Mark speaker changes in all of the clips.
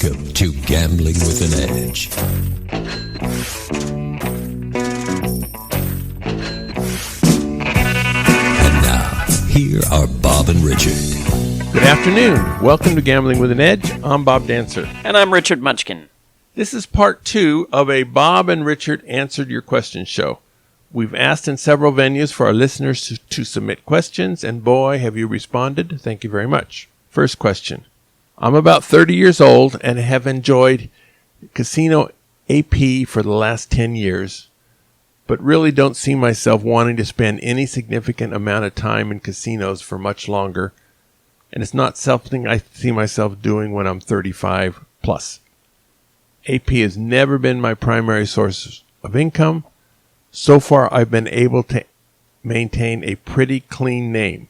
Speaker 1: Welcome to Gambling with an Edge. And now, here are Bob and Richard.
Speaker 2: Good afternoon. Welcome to Gambling with an Edge. I'm Bob Dancer.
Speaker 3: And I'm Richard Munchkin.
Speaker 2: This is part 2 of a Bob and Richard Answered Your Questions show. We've asked in several venues for our listeners to submit questions, and boy, have you responded. Thank you very much. First question. I'm about 30 years old and have enjoyed casino AP for the last 10 years, but really don't see myself wanting to spend any significant amount of time in casinos for much longer, and it's not something I see myself doing when I'm 35 plus. AP has never been my primary source of income. So far, I've been able to maintain a pretty clean name.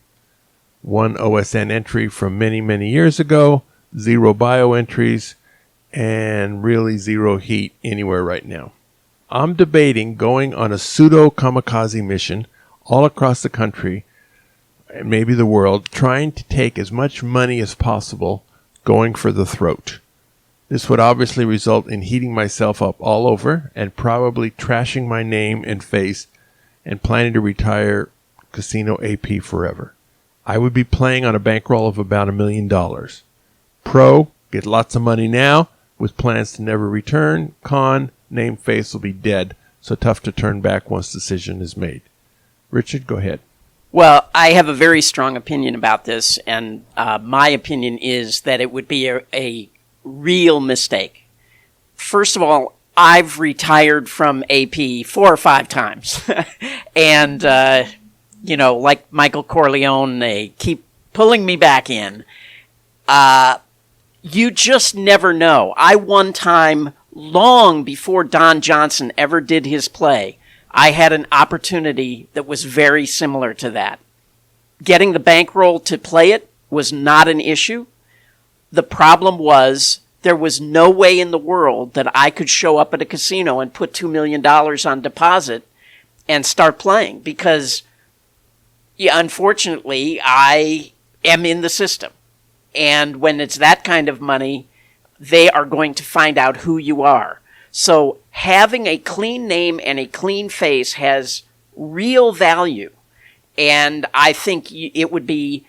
Speaker 2: One OSN entry from many, many years ago, 0 bio entries, and really 0 heat anywhere right now. I'm debating going on a pseudo kamikaze mission all across the country, and maybe the world, trying to take as much money as possible, going for the throat. This would obviously result in heating myself up all over and probably trashing my name and face and planning to retire casino AP forever. I would be playing on a bankroll of about $1 million. Pro, get lots of money now with plans to never return. Con, name face will be dead, so tough to turn back once decision is made. Richard, go ahead.
Speaker 3: Well, I have a very strong opinion about this, and my opinion is that it would be a real mistake. First of all, I've retired from AP 4 or 5 times. And, like Michael Corleone, they keep pulling me back in. You just never know. I one time, long before Don Johnson ever did his play, I had an opportunity that was very similar to that. Getting the bankroll to play it was not an issue. The problem was there was no way in the world that I could show up at a casino and put $2 million on deposit and start playing because, unfortunately, I am in the system. And when it's that kind of money, they are going to find out who you are. So having a clean name and a clean face has real value. And I think it would be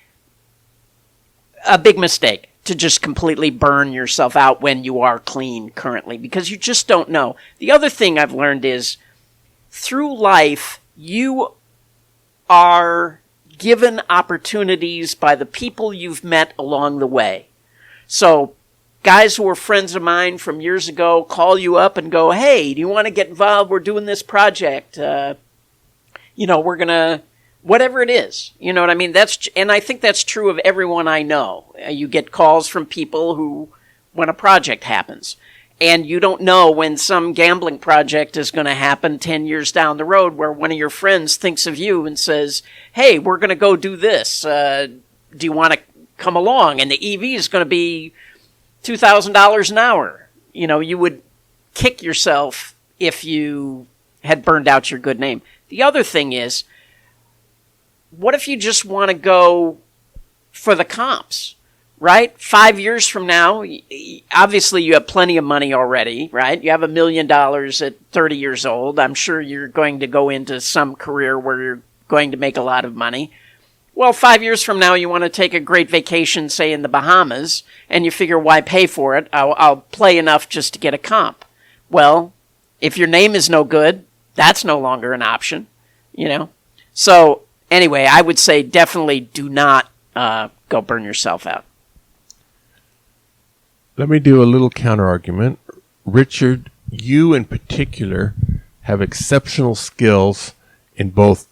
Speaker 3: a big mistake to just completely burn yourself out when you are clean currently, because you just don't know. The other thing I've learned is through life, you are given opportunities by the people you've met along the way. So guys who are friends of mine from years ago call you up and go, hey, do you want to get involved? We're doing this project. We're going to, whatever it is. You know what I mean? And I think that's true of everyone I know. You get calls from people who, when a project happens, and you don't know when some gambling project is going to happen 10 years down the road where one of your friends thinks of you and says, hey, we're going to go do this. Do you want to come along? And the EV is going to be $2,000 an hour. You would kick yourself if you had burned out your good name. The other thing is, what if you just want to go for the comps, right? 5 years from now, obviously you have plenty of money already, right? You have $1 million at 30 years old. I'm sure you're going to go into some career where you're going to make a lot of money. Well, 5 years from now, you want to take a great vacation, say in the Bahamas, and you figure, why pay for it? I'll play enough just to get a comp. Well, if your name is no good, that's no longer an option, So anyway, I would say definitely do not go burn yourself out.
Speaker 2: Let me do a little counter-argument. Richard, you in particular have exceptional skills in both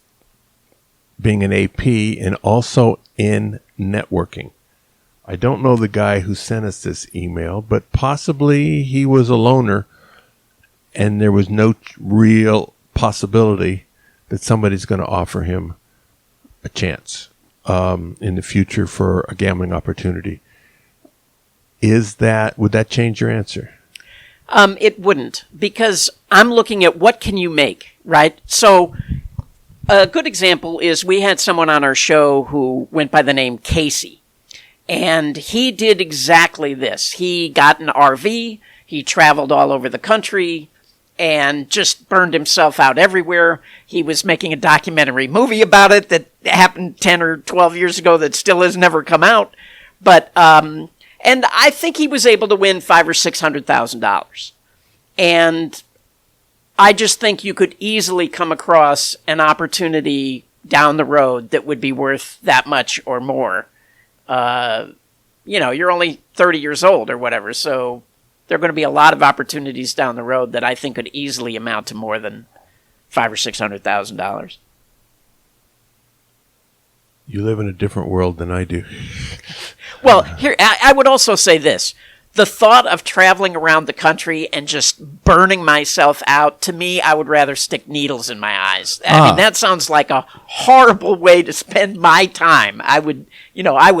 Speaker 2: being an AP and also in networking. I don't know the guy who sent us this email, but possibly he was a loner and there was no real possibility that somebody's going to offer him a chance in the future for a gambling opportunity. Would that change your answer?
Speaker 3: It wouldn't, because I'm looking at what can you make, right? So a good example is we had someone on our show who went by the name Casey. And he did exactly this. He got an RV, he traveled all over the country, and just burned himself out everywhere. He was making a documentary movie about it that happened 10 or 12 years ago that still has never come out. But, and I think he was able to win $500,000 or $600,000. And I just think you could easily come across an opportunity down the road that would be worth that much or more. You're only 30 years old or whatever, so there are going to be a lot of opportunities down the road that I think could easily amount to more than $500,000 or $600,000.
Speaker 2: You live in a different world than I do.
Speaker 3: Well, here I would also say this. The thought of traveling around the country and just burning myself out, to me, I would rather stick needles in my eyes. I mean, that sounds like a horrible way to spend my time. I would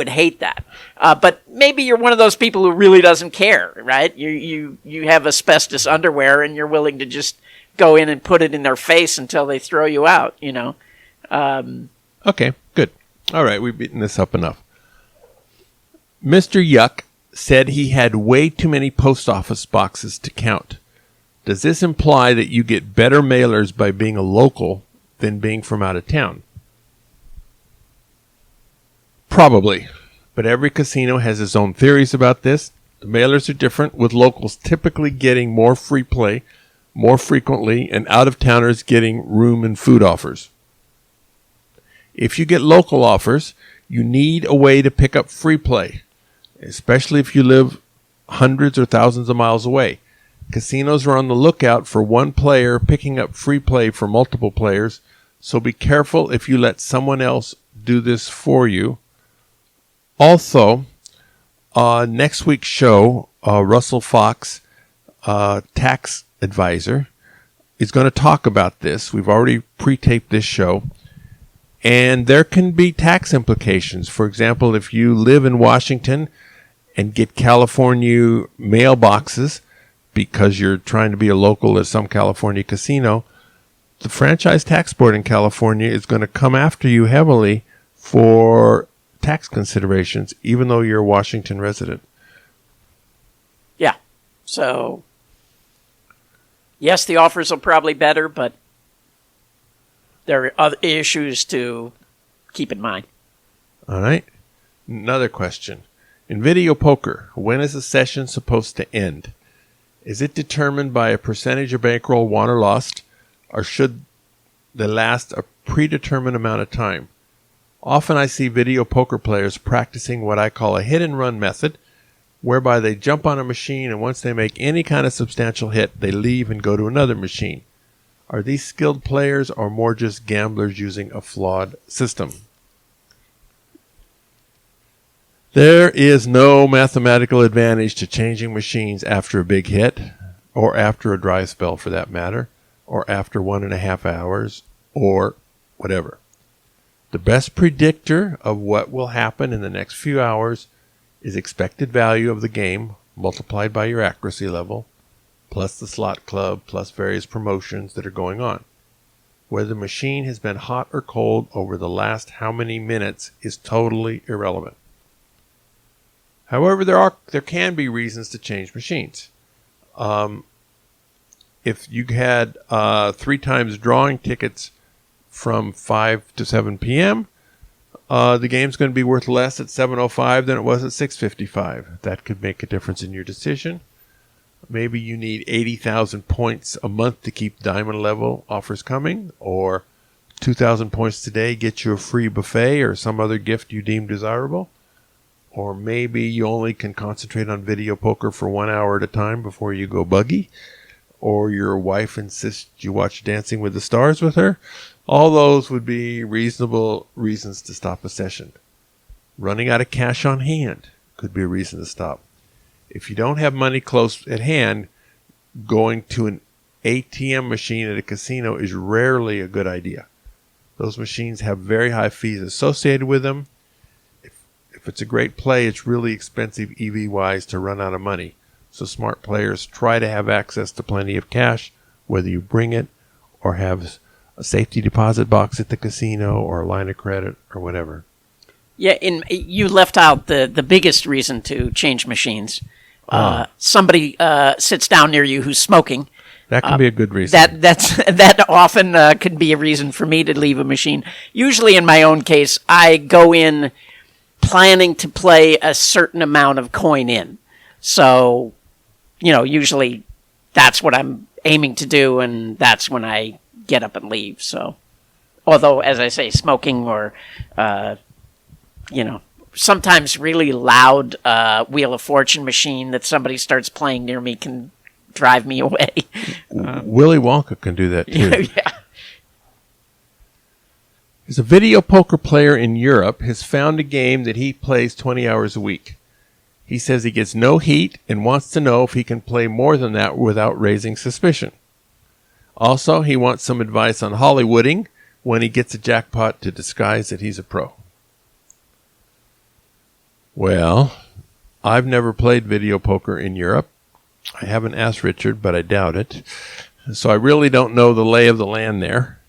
Speaker 3: hate that. But maybe you're one of those people who really doesn't care, right? You have asbestos underwear and you're willing to just go in and put it in their face until they throw you out,
Speaker 2: Okay, good. All right, we've beaten this up enough. Mr. Yuk said he had way too many post office boxes to count. Does this imply that you get better mailers by being a local than being from out of town? Probably, but every casino has its own theories about this. The mailers are different, with locals typically getting more free play more frequently and out-of-towners getting room and food offers. If you get local offers, you need a way to pick up free play, especially if you live hundreds or thousands of miles away. Casinos are on the lookout for one player picking up free play for multiple players, so be careful if you let someone else do this for you. Also, next week's show, Russell Fox, tax advisor, is going to talk about this. We've already pre-taped this show. And there can be tax implications. For example, if you live in Washington and get California mailboxes because you're trying to be a local at some California casino, the Franchise Tax Board in California is going to come after you heavily for tax considerations, even though you're a Washington resident.
Speaker 3: Yeah. So, yes, the offers are probably better, but there are other issues to keep in mind.
Speaker 2: All right. Another question. In video poker, when is a session supposed to end? Is it determined by a percentage of bankroll won or lost, or should they last a predetermined amount of time? Often I see video poker players practicing what I call a hit-and-run method, whereby they jump on a machine and once they make any kind of substantial hit, they leave and go to another machine. Are these skilled players or more just gamblers using a flawed system? There is no mathematical advantage to changing machines after a big hit, or after a dry spell for that matter, or after 1.5 hours, or whatever. The best predictor of what will happen in the next few hours is expected value of the game multiplied by your accuracy level, plus the slot club, plus various promotions that are going on. Whether the machine has been hot or cold over the last how many minutes is totally irrelevant. However, there can be reasons to change machines. If you had 3 times drawing tickets from 5 to 7 p.m., the game's going to be worth less at 7:05 than it was at 6:55. That could make a difference in your decision. Maybe you need 80,000 points a month to keep diamond level offers coming, or 2,000 points today gets you a free buffet or some other gift you deem desirable. Or maybe you only can concentrate on video poker for 1 hour at a time before you go buggy. Or your wife insists you watch Dancing with the Stars with her. All those would be reasonable reasons to stop a session. Running out of cash on hand could be a reason to stop. If you don't have money close at hand, going to an ATM machine at a casino is rarely a good idea. Those machines have very high fees associated with them. If it's a great play, it's really expensive EV-wise to run out of money. So smart players try to have access to plenty of cash, whether you bring it or have a safety deposit box at the casino or a line of credit or whatever.
Speaker 3: Yeah, you left out the biggest reason to change machines. Somebody sits down near you who's smoking.
Speaker 2: That can be a good reason.
Speaker 3: That often can be a reason for me to leave a machine. Usually, in my own case, I go in planning to play a certain amount of coin in. So, usually that's what I'm aiming to do, and that's when I get up and leave. So, although, as I say, smoking or sometimes really loud Wheel of Fortune machine that somebody starts playing near me can drive me away.
Speaker 2: Willy Wonka can do that too.
Speaker 3: Yeah.
Speaker 2: There's a video poker player in Europe has found a game that he plays 20 hours a week. He says he gets no heat and wants to know if he can play more than that without raising suspicion. Also, he wants some advice on Hollywooding when he gets a jackpot to disguise that he's a pro. Well, I've never played video poker in Europe. I haven't asked Richard, but I doubt it. So I really don't know the lay of the land there.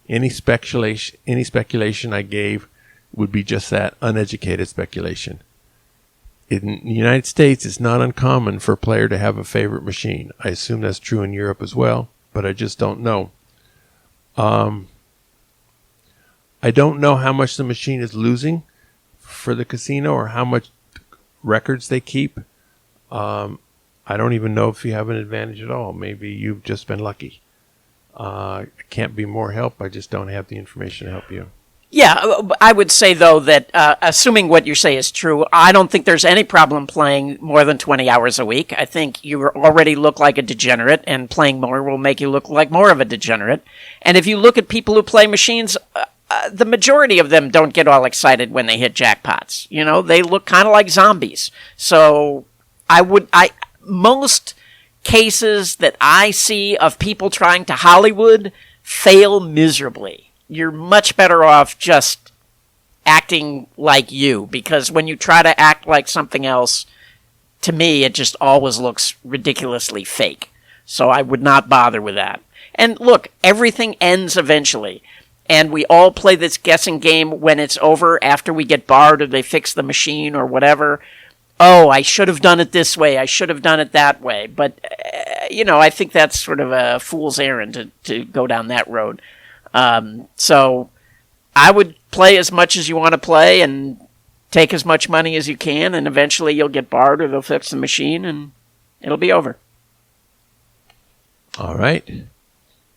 Speaker 2: Any speculation I gave would be just that, uneducated speculation. In the United States, it's not uncommon for a player to have a favorite machine. I assume that's true in Europe as well, but I just don't know. I don't know how much the machine is losing for the casino or how much records they keep. I don't even know if you have an advantage at all. Maybe you've just been lucky. I can't be more help. I just don't have the information to help you.
Speaker 3: Yeah, I would say, though, that assuming what you say is true, I don't think there's any problem playing more than 20 hours a week. I think you already look like a degenerate, and playing more will make you look like more of a degenerate. And if you look at people who play machines, the majority of them don't get all excited when they hit jackpots. They look kind of like zombies. So most cases that I see of people trying to Hollywood fail miserably. You're much better off just acting like you, because when you try to act like something else, to me, it just always looks ridiculously fake. So I would not bother with that. And look, everything ends eventually. And we all play this guessing game when it's over, after we get barred or they fix the machine or whatever. Oh, I should have done it this way. I should have done it that way. But, I think that's sort of a fool's errand to go down that road. So I would play as much as you want to play and take as much money as you can, and eventually you'll get barred or they'll fix the machine and it'll be over.
Speaker 2: All right.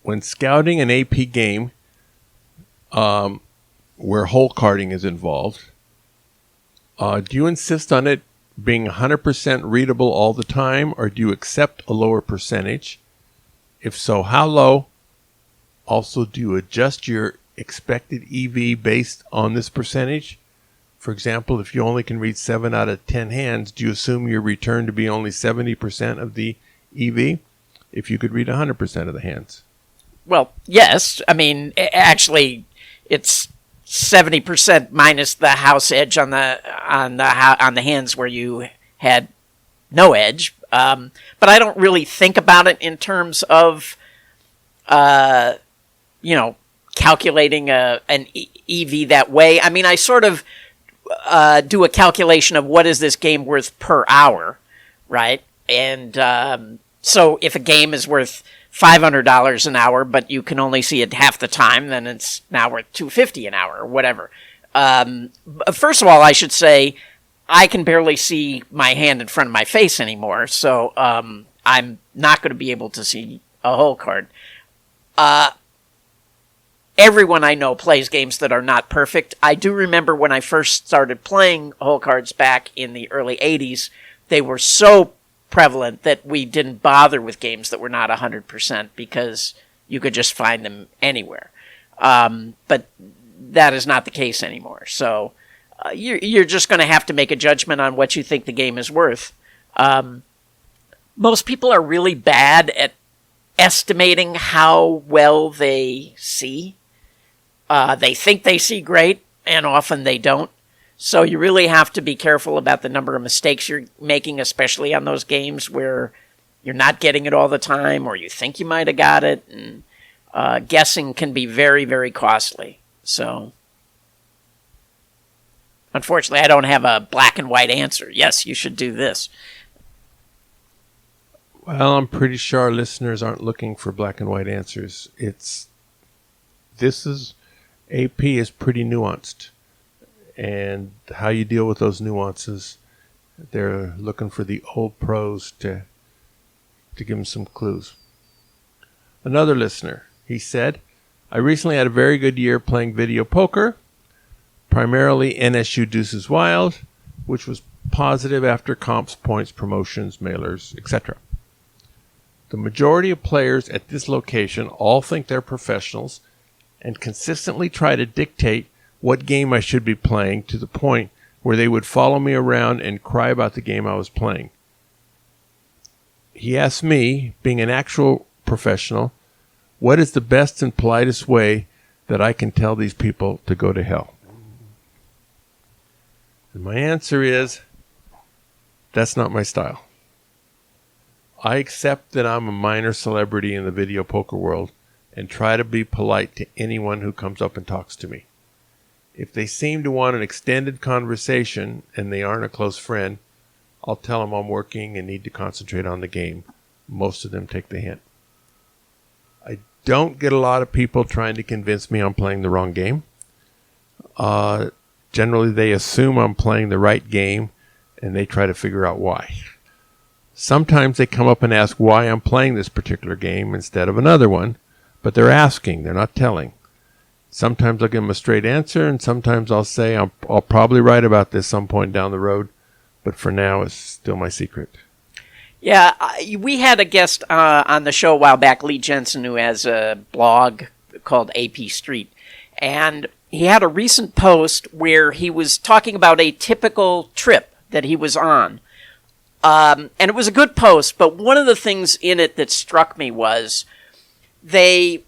Speaker 2: When scouting an AP game where hole carding is involved, do you insist on it being 100% readable all the time, or do you accept a lower percentage? If so, how low? Also, do you adjust your expected EV based on this percentage? For example, if you only can read 7 out of 10 hands, do you assume your return to be only 70% of the EV if you could read 100% of the hands?
Speaker 3: Well, yes. I mean, actually, it's 70% minus the house edge on the hands where you had no edge. But I don't really think about it in terms of, calculating an EV that way. I mean, I sort of do a calculation of what is this game worth per hour, right? And so if a game is worth $500 an hour, but you can only see it half the time, then it's now worth $250 an hour or whatever. First of all, I should say I can barely see my hand in front of my face anymore, so I'm not going to be able to see a hole card. Everyone I know plays games that are not perfect. I do remember when I first started playing hole cards back in the early 80s, they were so prevalent that we didn't bother with games that were not 100% because you could just find them anywhere. But that is not the case anymore. So you're just going to have to make a judgment on what you think the game is worth. Most people are really bad at estimating how well they see. They think they see great, and often they don't. So you really have to be careful about the number of mistakes you're making, especially on those games where you're not getting it all the time, or you think you might have got it. And guessing can be very, very costly. So Unfortunately, I don't have a black and white answer. Yes, you should do this.
Speaker 2: Well, I'm pretty sure our listeners aren't looking for black and white answers. AP is pretty nuanced. And how you deal with those nuances, they're looking for the old pros to give them some clues. Another listener, he said, I recently had a very good year playing video poker, primarily NSU Deuces Wild, which was positive after comps, points, promotions, mailers, etc. The majority of players at this location all think they're professionals and consistently try to dictate what game I should be playing to the point where they would follow me around and cry about the game I was playing. He asked me, being an actual professional, what is the best and politest way that I can tell these people to go to hell? And my answer is, that's not my style. I accept that I'm a minor celebrity in the video poker world and try to be polite to anyone who comes up and talks to me. If they seem to want an extended conversation and they aren't a close friend, I'll tell them I'm working and need to concentrate on the game. Most of them take the hint. I don't get a lot of people trying to convince me I'm playing the wrong game. Generally, they assume I'm playing the right game and they try to figure out why. Sometimes they come up and ask why I'm playing this particular game instead of another one, but they're asking, they're not telling. Sometimes I'll give them a straight answer, and sometimes I'll say I'll probably write about this some point down the road, but for now it's still my secret.
Speaker 3: Yeah, we had a guest on the show a while back, Lee Jensen, who has a blog called AP Street, and he had a recent post where he was talking about a typical trip that he was on. And it was a good post, but one of the things in it that struck me was they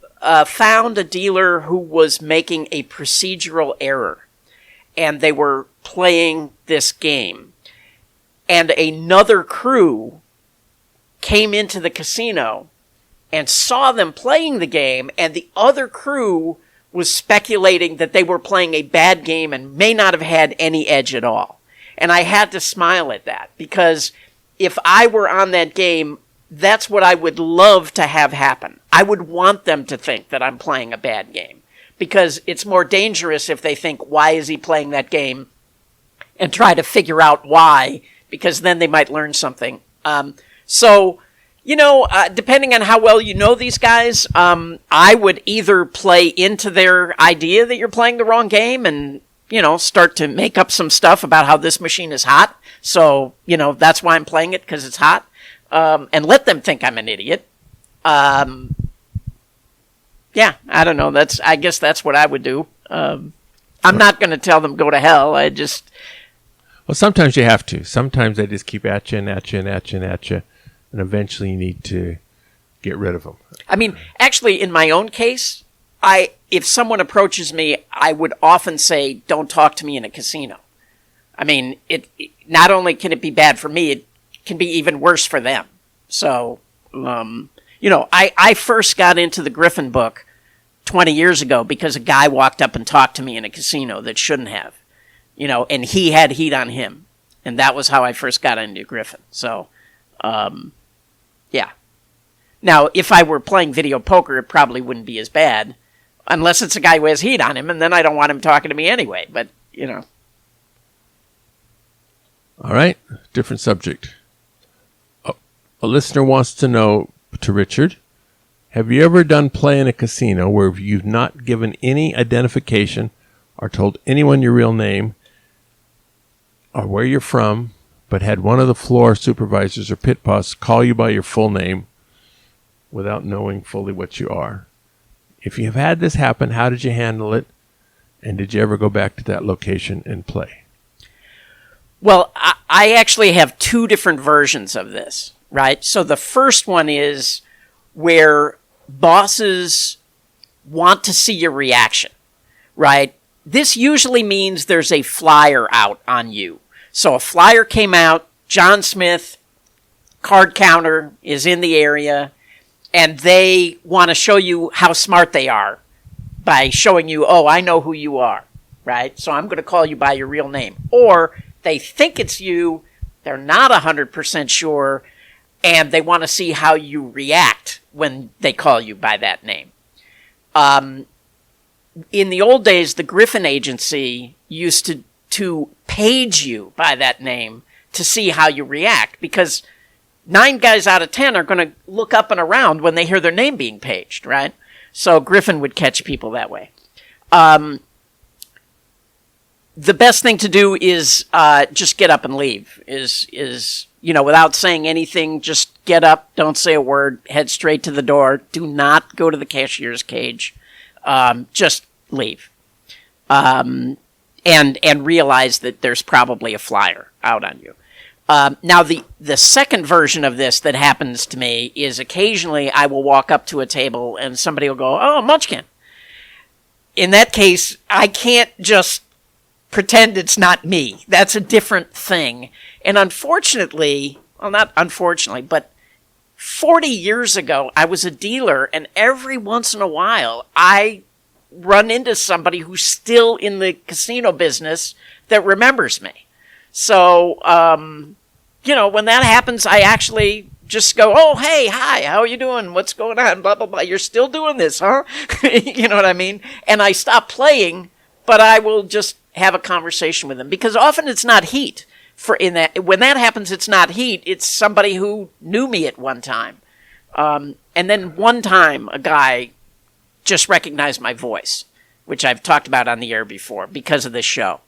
Speaker 3: found a dealer who was making a procedural error, and they were playing this game. And another crew came into the casino and saw them playing the game, and the other crew was speculating that they were playing a bad game and may not have had any edge at all. And I had to smile at that, because if I were on that game, that's what I would love to have happen. I would want them to think that I'm playing a bad game, because it's more dangerous if they think, why is he playing that game, and try to figure out why, because then they might learn something. Depending on how well you know these guys, I would either play into their idea that you're playing the wrong game and, start to make up some stuff about how this machine is hot. So, that's why I'm playing it, because it's hot. And let them think I'm an idiot. I don't know. I guess that's what I would do. I'm not going to tell them go to hell.
Speaker 2: Well, sometimes you have to. Sometimes they just keep at you and at you and at you and at you, and eventually you need to get rid of them.
Speaker 3: I mean, actually, in my own case, if someone approaches me, I would often say, don't talk to me in a casino. I mean, it not only can it be bad for me, it can be even worse for them. So, I first got into the Griffin book 20 years ago because a guy walked up and talked to me in a casino that shouldn't have, and he had heat on him. And that was how I first got into Griffin. So, yeah. Now, if I were playing video poker, it probably wouldn't be as bad, unless it's a guy who has heat on him, and then I don't want him talking to me anyway, but,
Speaker 2: All right, different subject. A listener wants to know, to Richard, have you ever done play in a casino where you've not given any identification or told anyone your real name or where you're from, but had one of the floor supervisors or pit boss call you by your full name without knowing fully what you are? If you have had this happen, how did you handle it? And did you ever go back to that location and play?
Speaker 3: Well, I actually have two different versions of this, right? So the first one is where bosses want to see your reaction, right? This usually means there's a flyer out on you. So a flyer came out, John Smith, card counter, is in the area, and they want to show you how smart they are by showing you, oh, I know who you are, right? So I'm going to call you by your real name. Or they think it's you, they're not 100% sure, and they want to see how you react when they call you by that name. In the old days, the Griffin agency used to page you by that name to see how you react, because 9 guys out of 10 are going to look up and around when they hear their name being paged, right? So Griffin would catch people that way. The best thing to do is just get up and leave. Is without saying anything, just get up, don't say a word, head straight to the door. Do not go to the cashier's cage. Just leave. And realize that there's probably a flyer out on you. Now, the second version of this that happens to me is occasionally I will walk up to a table and somebody will go, "Oh, Munchkin." In that case, I can't just pretend it's not me. That's a different thing. And unfortunately, well, not unfortunately, but 40 years ago, I was a dealer, and every once in a while, I run into somebody who's still in the casino business that remembers me. So, when that happens, I actually just go, "Oh, hey, hi, how are you doing? What's going on? Blah, blah, blah. You're still doing this, huh?" You know what I mean? And I stop playing, but I will just have a conversation with them, because often it's not heat. When that happens, it's not heat. It's somebody who knew me at one time. And then one time, a guy just recognized my voice, which I've talked about on the air before because of this show.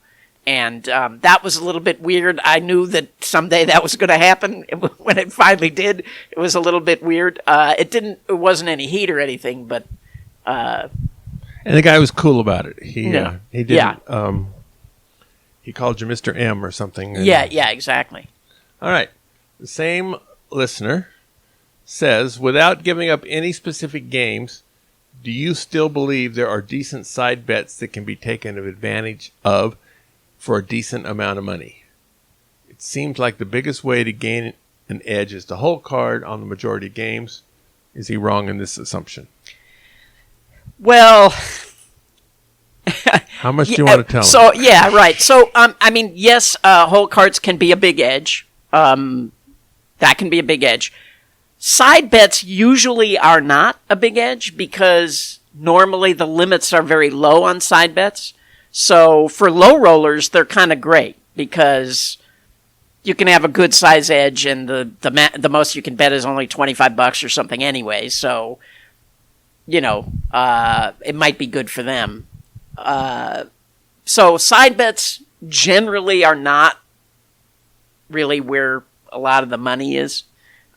Speaker 3: And that was a little bit weird. I knew that someday that was going to happen. When it finally did, it was a little bit weird. It wasn't any heat or anything, but.
Speaker 2: And the guy was cool about it. He didn't. Yeah. He called you Mr. M or something.
Speaker 3: Yeah, exactly.
Speaker 2: All right. The same listener says, without giving up any specific games, do you still believe there are decent side bets that can be taken advantage of for a decent amount of money? It seems like the biggest way to gain an edge is to hold card on the majority of games. Is he wrong in this assumption?
Speaker 3: Well...
Speaker 2: How much do you want to tell him?
Speaker 3: So, yeah, right. So, yes, whole cards can be a big edge. That can be a big edge. Side bets usually are not a big edge, because normally the limits are very low on side bets. So for low rollers, they're kind of great, because you can have a good size edge, and the most you can bet is only $25 or something anyway. So, it might be good for them. So side bets generally are not really where a lot of the money is.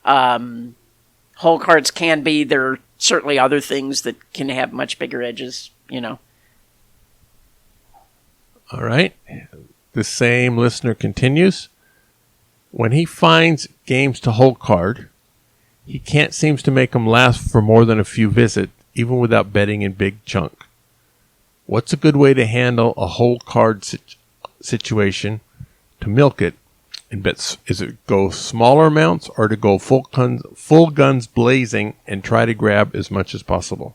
Speaker 3: Whole cards can be. There are certainly other things that can have much bigger edges,
Speaker 2: All right. The same listener continues. When he finds games to hold card, he can't seem to make them last for more than a few visits, even without betting in big chunk. What's a good way to handle a whole card situation to milk it and bet? Is it go smaller amounts, or to go full guns blazing and try to grab as much as possible?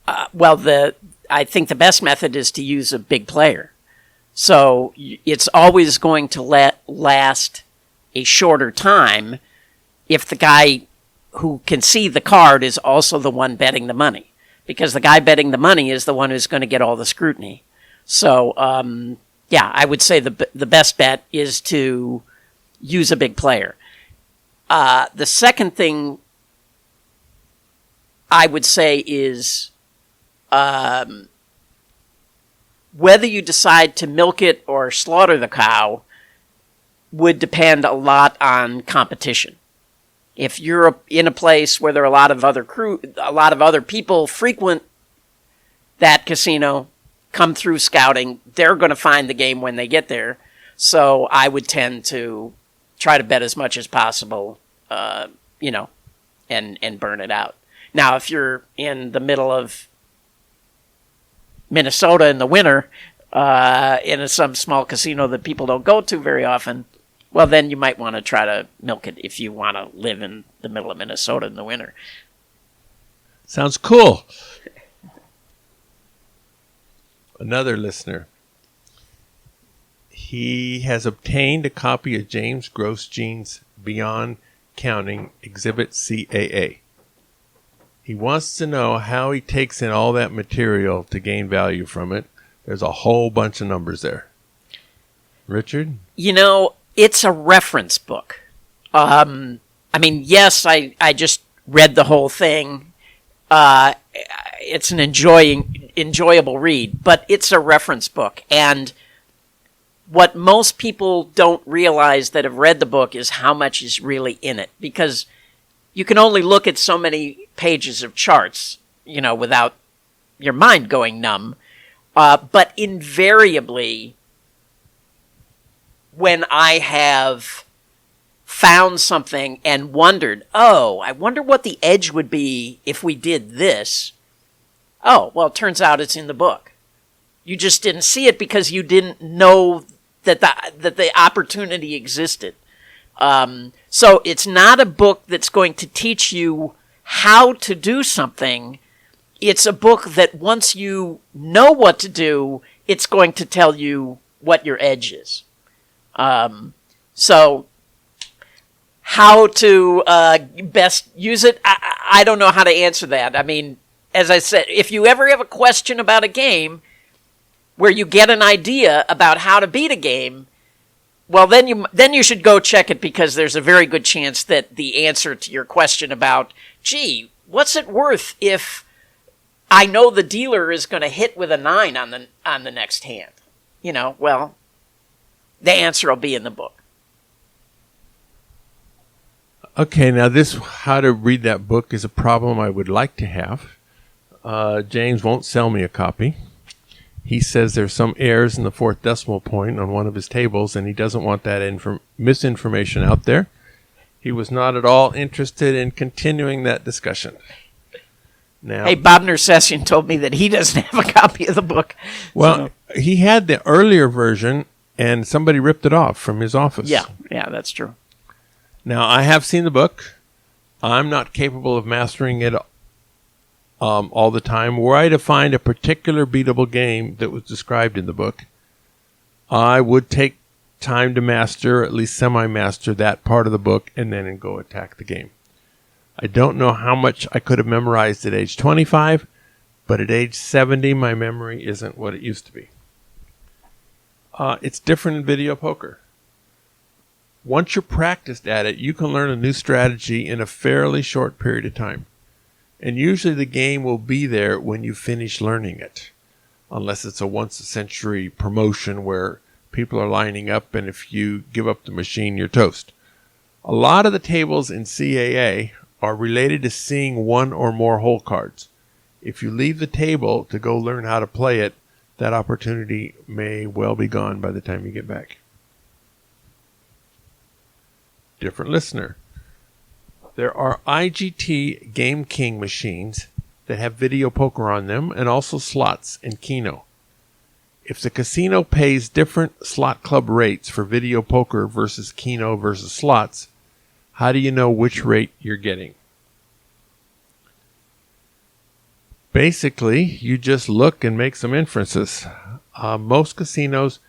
Speaker 3: I think the best method is to use a big player. So it's always going to last a shorter time if the guy who can see the card is also the one betting the money. Because the guy betting the money is the one who's going to get all the scrutiny. So, I would say the best bet is to use a big player. The second thing I would say is whether you decide to milk it or slaughter the cow would depend a lot on competition. If you're in a place where there are a lot of other people frequent that casino, come through scouting, they're going to find the game when they get there. So I would tend to try to bet as much as possible, and burn it out. Now, if you're in the middle of Minnesota in the winter, in some small casino that people don't go to very often, well, then you might want to try to milk it if you want to live in the middle of Minnesota in the winter.
Speaker 2: Sounds cool. Another listener He has obtained a copy of James Grosjean's Beyond Counting Exhibit CAA. He wants to know how he takes in all that material to gain value from it. There's a whole bunch of numbers there. Richard?
Speaker 3: It's a reference book. Yes, I just read the whole thing. It's an enjoyable read, but it's a reference book. And what most people don't realize that have read the book is how much is really in it, because you can only look at so many pages of charts, without your mind going numb. But invariably, when I have found something and wondered, I wonder what the edge would be if we did this. Oh, well, it turns out it's in the book. You just didn't see it because you didn't know that the opportunity existed. So it's not a book that's going to teach you how to do something. It's a book that once you know what to do, it's going to tell you what your edge is. So how to best use it, I don't know how to answer that. As I said, if you ever have a question about a game where you get an idea about how to beat a game, well, then you should go check it, because there's a very good chance that the answer to your question about, gee, what's it worth if I know the dealer is going to hit with a 9 on the next hand? Well, the answer will be in the book.
Speaker 2: Okay, now this how to read that book is a problem I would like to have. James won't sell me a copy. He says there's some errors in the 4th decimal point on one of his tables, and he doesn't want that misinformation out there. He was not at all interested in continuing that discussion. Now,
Speaker 3: hey, Bob Nersessian told me that he doesn't have a copy of the book.
Speaker 2: Well, he had the earlier version, and somebody ripped it off from his office.
Speaker 3: Yeah, that's true.
Speaker 2: Now, I have seen the book. I'm not capable of mastering it all the time. Were I to find a particular beatable game that was described in the book, I would take time to master, at least semi-master, that part of the book, and then go attack the game. I don't know how much I could have memorized at age 25, but at age 70, my memory isn't what it used to be. It's different in video poker. Once you're practiced at it, you can learn a new strategy in a fairly short period of time. And usually the game will be there when you finish learning it, unless it's a once-a-century promotion where people are lining up, and if you give up the machine, you're toast. A lot of the tables in CAA are related to seeing one or more hole cards. If you leave the table to go learn how to play it, that opportunity may well be gone by the time you get back. Different listener. There are IGT Game King machines that have video poker on them, and also slots and Keno. If the casino pays different slot club rates for video poker versus Keno versus slots, how do you know which rate you're getting? Basically, you just look and make some inferences. Most casinos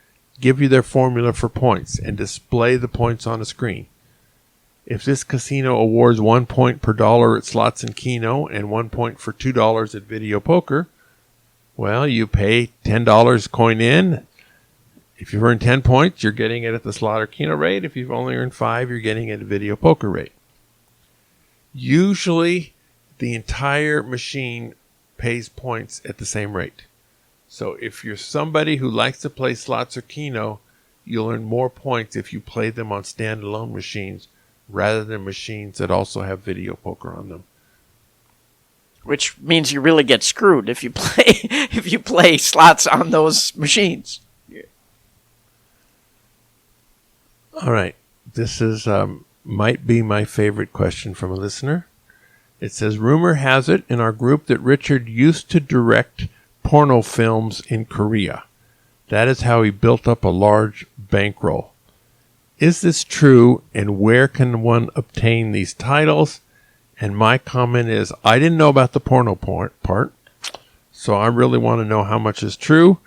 Speaker 2: give you their formula for points and display the points on a screen. If this casino awards 1 point per dollar at slots and Keno and 1 point for $2 at video poker, well, you pay $10 coin in. If you've earned 10 points, you're getting it at the slot or Keno rate. If you've only earned 5, you're getting it at video poker rate. Usually, the entire machine pays points at the same rate. So if you're somebody who likes to play slots or Keno, you'll earn more points if you play them on standalone machines rather than machines that also have video poker on them.
Speaker 3: Which means you really get screwed if you play slots on those machines.
Speaker 2: Yeah. All right. This is might be my favorite question from a listener. It says, rumor has it in our group that Richard used to direct porno films in Korea. That is how he built up a large bankroll. Is this true, and where can one obtain these titles? And my comment is, I didn't know about the porno part, so I really want to know how much is true.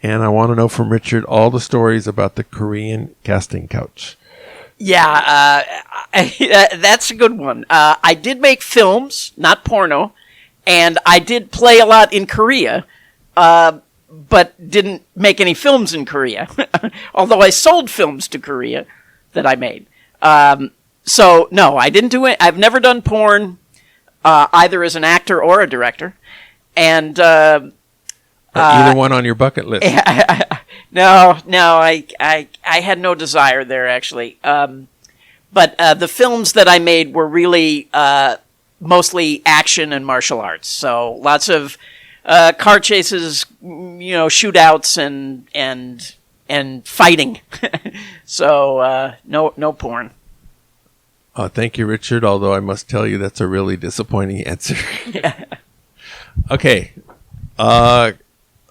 Speaker 2: And I want to know from Richard all the stories about the Korean casting couch.
Speaker 3: Yeah, that's a good one. I did make films, not porno, and I did play a lot in Korea, but didn't make any films in Korea. Although I sold films to Korea that I made. So no, I didn't do it. I've never done porn, either as an actor or a director, and
Speaker 2: either one on your bucket list.
Speaker 3: No, I had no desire there actually. But the films that I made were really mostly action and martial arts. So lots of car chases, shootouts and fighting. So no porn.
Speaker 2: Thank you, Richard. Although I must tell you that's a really disappointing answer. Okay.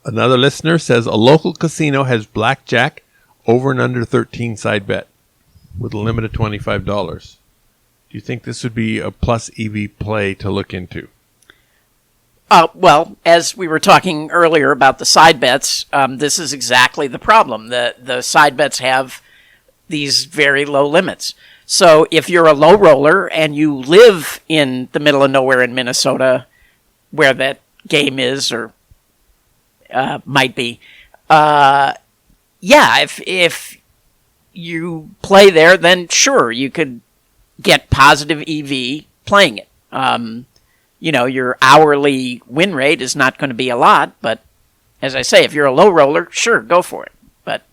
Speaker 2: Another listener says a local casino has blackjack over and under 13 side bet with a limit of $25. Do you think this would be a plus EV play to look into?
Speaker 3: Well, as we were talking earlier about the side bets, this is exactly the problem. The side bets have these very low limits. So if you're a low roller and you live in the middle of nowhere in Minnesota, where that game is or might be, if you play there, then sure, you could get positive EV playing it. Your hourly win rate is not going to be a lot, but as I say, if you're a low roller, sure, go for it. But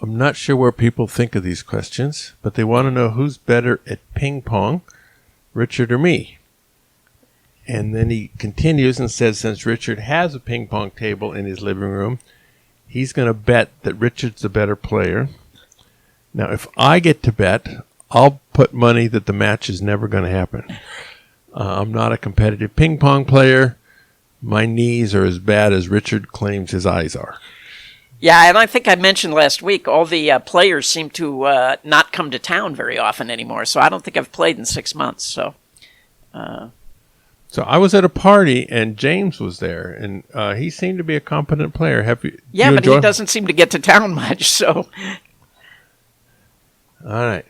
Speaker 2: I'm not sure where people think of these questions, but they want to know who's better at ping pong, Richard or me. And then he continues and says, since Richard has a ping pong table in his living room, he's going to bet that Richard's the better player. Now, if I get to bet, I'll put money that the match is never going to happen. I'm not a competitive ping pong player. My knees are as bad as Richard claims his eyes are.
Speaker 3: Yeah, and I think I mentioned last week, all the players seem to not come to town very often anymore, so I don't think I've played in 6 months. So
Speaker 2: I was at a party, and James was there, and he seemed to be a competent player.
Speaker 3: Yeah, but he doesn't seem to get to town much, so...
Speaker 2: All right.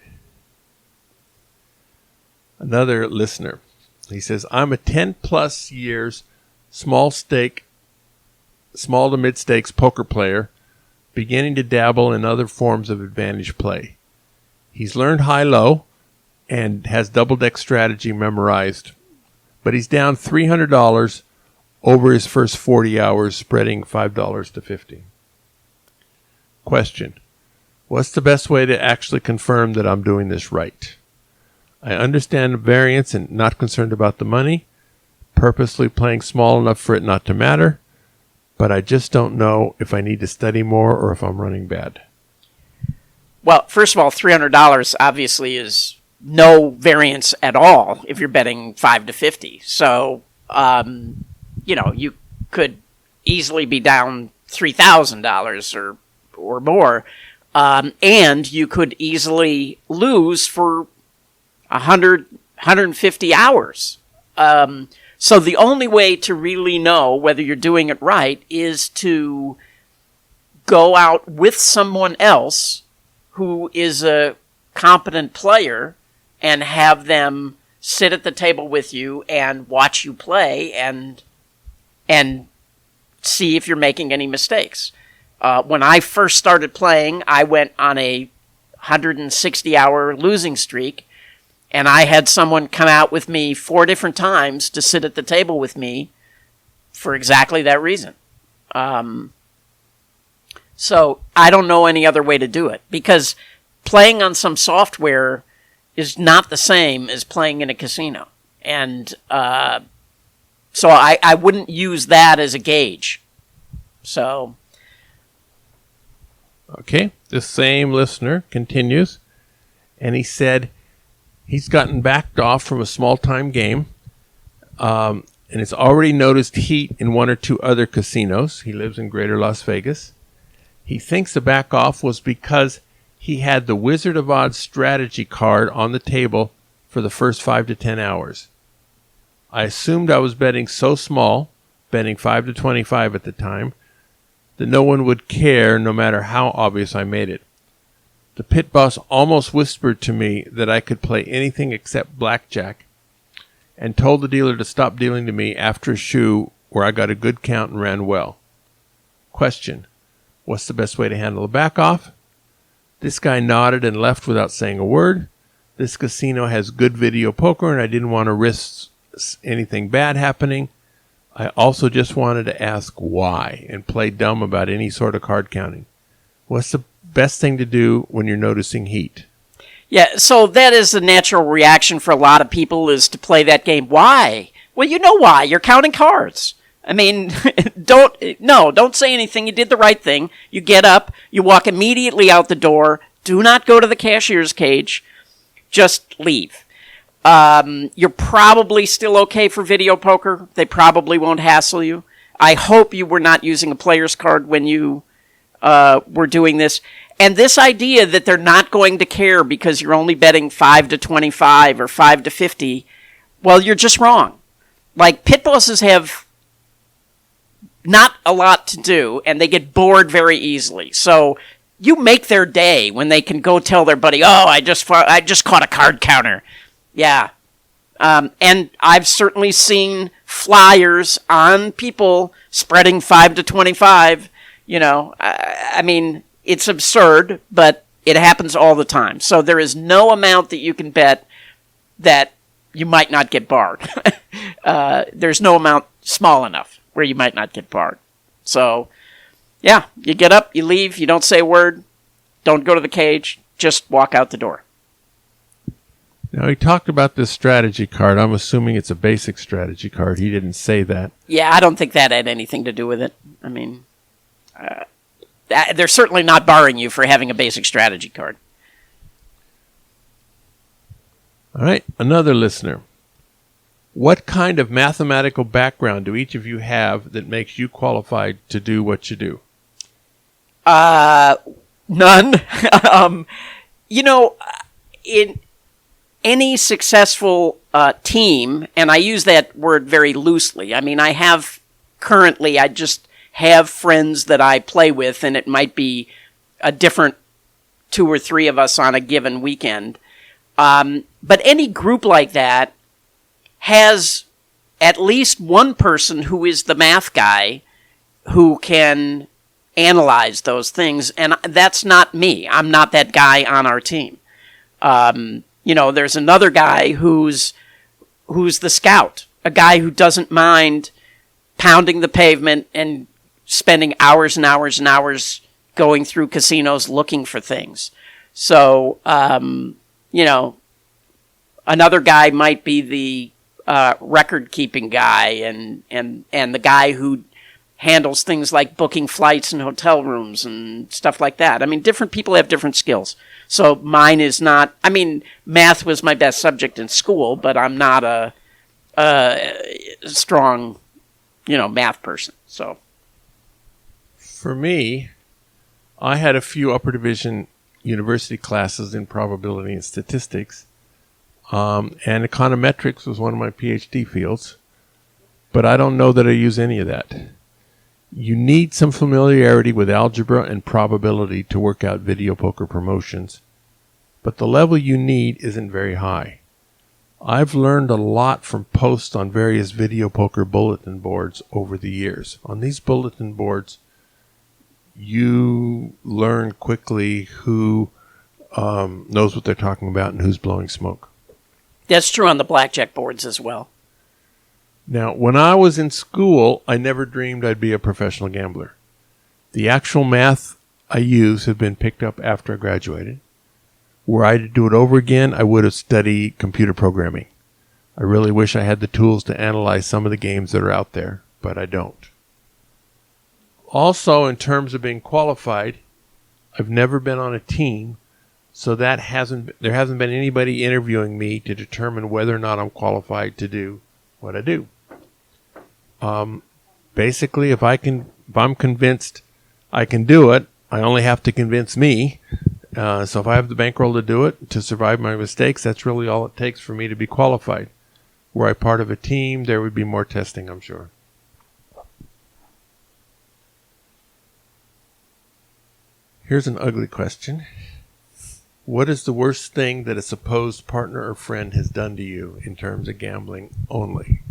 Speaker 2: Another listener. He says, I'm a 10-plus years small to mid-stakes poker player, beginning to dabble in other forms of advantage play. He's learned high-low and has double-deck strategy memorized, but he's down $300 over his first 40 hours, spreading $5 to $50. Question. What's the best way to actually confirm that I'm doing this right? I understand the variance and not concerned about the money, purposely playing small enough for it not to matter, but I just don't know if I need to study more or if I'm running bad.
Speaker 3: Well, first of all, $300 obviously is no variance at all if you're betting 5 to 50. So, you could easily be down $3,000 or more, and you could easily lose for 150 hours. So the only way to really know whether you're doing it right is to go out with someone else who is a competent player and have them sit at the table with you and watch you play and see if you're making any mistakes. When I first started playing, I went on a 160-hour losing streak, and I had someone come out with me 4 different times to sit at the table with me for exactly that reason. So I don't know any other way to do it, because playing on some software is not the same as playing in a casino. And so I wouldn't use that as a gauge. So...
Speaker 2: Okay, this same listener continues, and he said he's gotten backed off from a small-time game, and has already noticed heat in 1 or 2 other casinos. He lives in Greater Las Vegas. He thinks the back-off was because he had the Wizard of Oz strategy card on the table for the first 5 to 10 hours. I assumed I was betting so small betting 5 to 25 at the time, that no one would care no matter how obvious I made it. The pit boss almost whispered to me that I could play anything except blackjack, and told the dealer to stop dealing to me after a shoe where I got a good count and ran well. Question: what's the best way to handle a back-off? This guy nodded and left without saying a word. This casino has good video poker, and I didn't want to risk anything bad happening. I also just wanted to ask why and play dumb about any sort of card counting. What's the best thing to do when you're noticing heat?
Speaker 3: Yeah, so that is the natural reaction for a lot of people, is to play that game. Why? Well, you know why. You're counting cards. I mean, don't say anything. You did the right thing. You get up, you walk immediately out the door. Do not go to the cashier's cage. Just leave. You're probably still okay for video poker. They probably won't hassle you. I hope you were not using a player's card when you were doing this. And this idea that they're not going to care because you're only betting 5 to 25 or 5 to 50, well, you're just wrong. Like, pit bosses have not a lot to do, and they get bored very easily. So you make their day when they can go tell their buddy, "Oh, I just caught a card counter." Yeah. And I've certainly seen flyers on people spreading 5 to 25. You know, I mean, it's absurd, but it happens all the time. So there is no amount that you can bet that you might not get barred. There's no amount small enough where you might not get barred. So, yeah, you get up, you leave, you don't say a word, don't go to the cage, just walk out the door.
Speaker 2: Now, he talked about this strategy card. I'm assuming it's a basic strategy card. He didn't say that.
Speaker 3: Yeah, I don't think that had anything to do with it. I mean, they're certainly not barring you for having a basic strategy card.
Speaker 2: All right, another listener. What kind of mathematical background do each of you have that makes you qualified to do what you do?
Speaker 3: None. You know, in any successful team, and I use that word very loosely. I mean, I just have friends that I play with, and it might be a different 2 or 3 of us on a given weekend. But any group like that has at least one person who is the math guy who can analyze those things, and that's not me. I'm not that guy on our team. You know, there's another guy who's the scout, a guy who doesn't mind pounding the pavement and spending hours and hours and hours going through casinos looking for things. So, you know, another guy might be the record-keeping guy and the guy who handles things like booking flights and hotel rooms and stuff like that. I mean, different people have different skills. So mine is not, I mean, math was my best subject in school, but I'm not a strong, you know, math person. So
Speaker 2: for me, I had a few upper division university classes in probability and statistics. And econometrics was one of my PhD fields, but I don't know that I use any of that. You need some familiarity with algebra and probability to work out video poker promotions, but the level you need isn't very high. I've learned a lot from posts on various video poker bulletin boards over the years. On these bulletin boards, you learn quickly who knows what they're talking about and who's blowing smoke.
Speaker 3: that's true on the blackjack boards as well.
Speaker 2: Now, when I was in school, I never dreamed I'd be a professional gambler. The actual math I use have been picked up after I graduated. Were I to do it over again, I would have studied computer programming. I really wish I had the tools to analyze some of the games that are out there, but I don't. Also, in terms of being qualified, I've never been on a team, so there hasn't been anybody interviewing me to determine whether or not I'm qualified to do what I do. Basically, if I'm convinced I can do it, I only have to convince me. So if I have the bankroll to do it, to survive my mistakes, that's really all it takes for me to be qualified. Were I part of a team, there would be more testing, I'm sure. Here's an ugly question. What is the worst thing that a supposed partner or friend has done to you in terms of gambling only?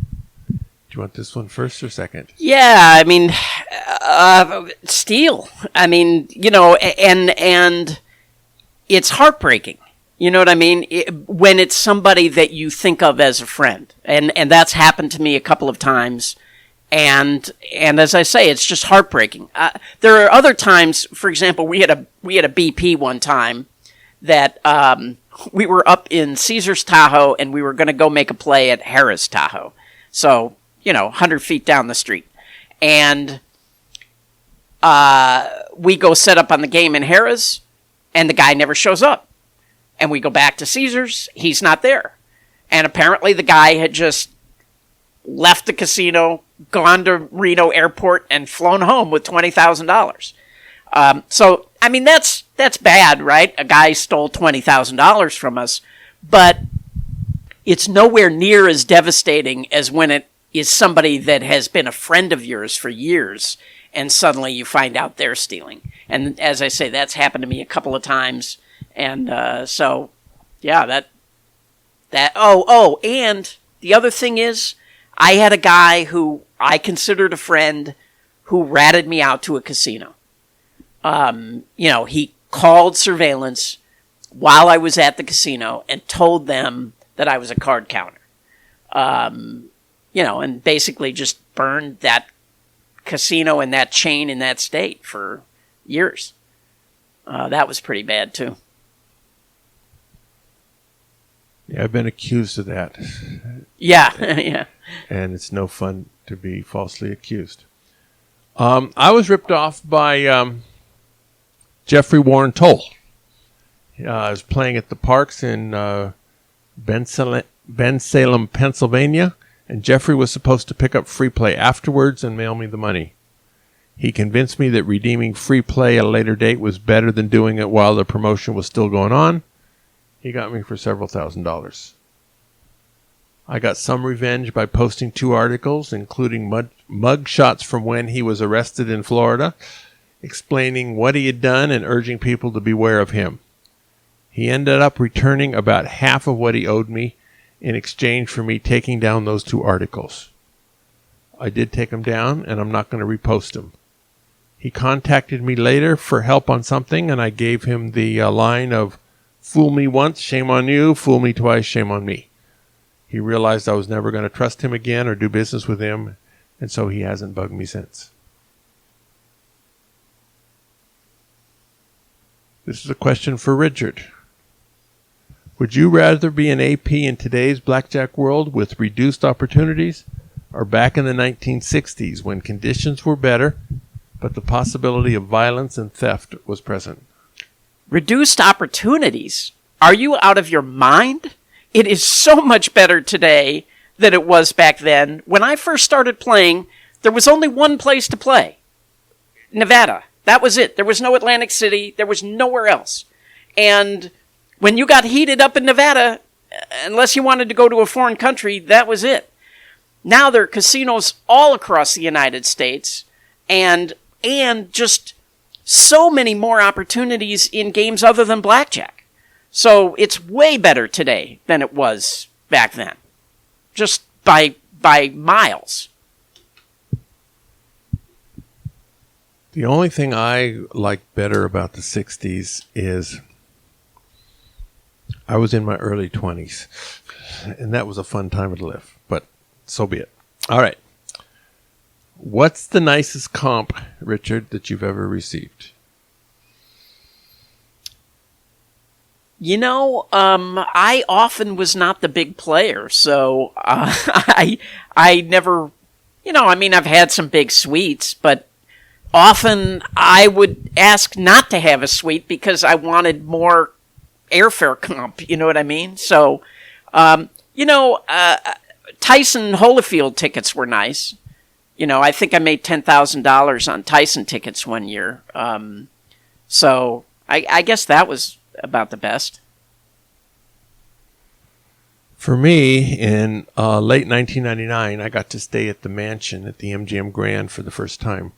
Speaker 2: Do you want this one first or second?
Speaker 3: Yeah, I mean, steal. I mean, and it's heartbreaking. You know what I mean? When it's somebody that you think of as a friend, and that's happened to me a couple of times. And as I say, it's just heartbreaking. There are other times, for example, we had a BP one time that we were up in Caesar's Tahoe and we were going to go make a play at Harrah's Tahoe. So, 100 feet down the street. And we go set up on the game in Harrah's and the guy never shows up. And we go back to Caesar's, he's not there. And apparently the guy had just left the casino, gone to Reno Airport, and flown home with $20,000. So, I mean, that's bad, right? A guy stole $20,000 from us, but it's nowhere near as devastating as when it is somebody that has been a friend of yours for years, and suddenly you find out they're stealing. And as I say, that's happened to me a couple of times, and so, yeah, and the other thing is, I had a guy who I considered a friend who ratted me out to a casino. He called surveillance while I was at the casino and told them that I was a card counter. And basically just burned that casino and that chain in that state for years. That was pretty bad, too.
Speaker 2: Yeah, I've been accused of that.
Speaker 3: Yeah, yeah.
Speaker 2: And it's no fun to be falsely accused. I was ripped off by Jeffrey Warren Toll. I was playing at the parks in Bensalem, Pennsylvania, and Jeffrey was supposed to pick up free play afterwards and mail me the money. He convinced me that redeeming free play at a later date was better than doing it while the promotion was still going on. He got me for several $1,000s. I got some revenge by posting 2 articles, including mug shots from when he was arrested in Florida, explaining what he had done and urging people to beware of him. He ended up returning about half of what he owed me in exchange for me taking down those 2 articles. I did take them down, and I'm not going to repost them. He contacted me later for help on something, and I gave him the line of, "Fool me once, shame on you. Fool me twice, shame on me." He realized I was never going to trust him again or do business with him, and so he hasn't bugged me since. This is a question for Richard. Would you rather be an AP in today's blackjack world with reduced opportunities, or back in the 1960s when conditions were better, but the possibility of violence and theft was present?
Speaker 3: Reduced opportunities? Are you out of your mind? It is so much better today than it was back then. When I first started playing, there was only one place to play. Nevada. That was it. There was no Atlantic City. There was nowhere else. And when you got heated up in Nevada, unless you wanted to go to a foreign country, that was it. Now there are casinos all across the United States and just so many more opportunities in games other than blackjack. So it's way better today than it was back then. Just by miles.
Speaker 2: The only thing I like better about the 60s is I was in my early 20s, and that was a fun time to live, but so be it. All right. What's the nicest comp, Richard, that you've ever received?
Speaker 3: I often was not the big player, so I never, I've had some big suites, but often I would ask not to have a suite because I wanted more airfare comp, you know what I mean? So, Tyson Holyfield tickets were nice. I think I made $10,000 on Tyson tickets one year. So I guess that was about the best.
Speaker 2: For me, in late 1999, I got to stay at the mansion at the MGM Grand for the first time.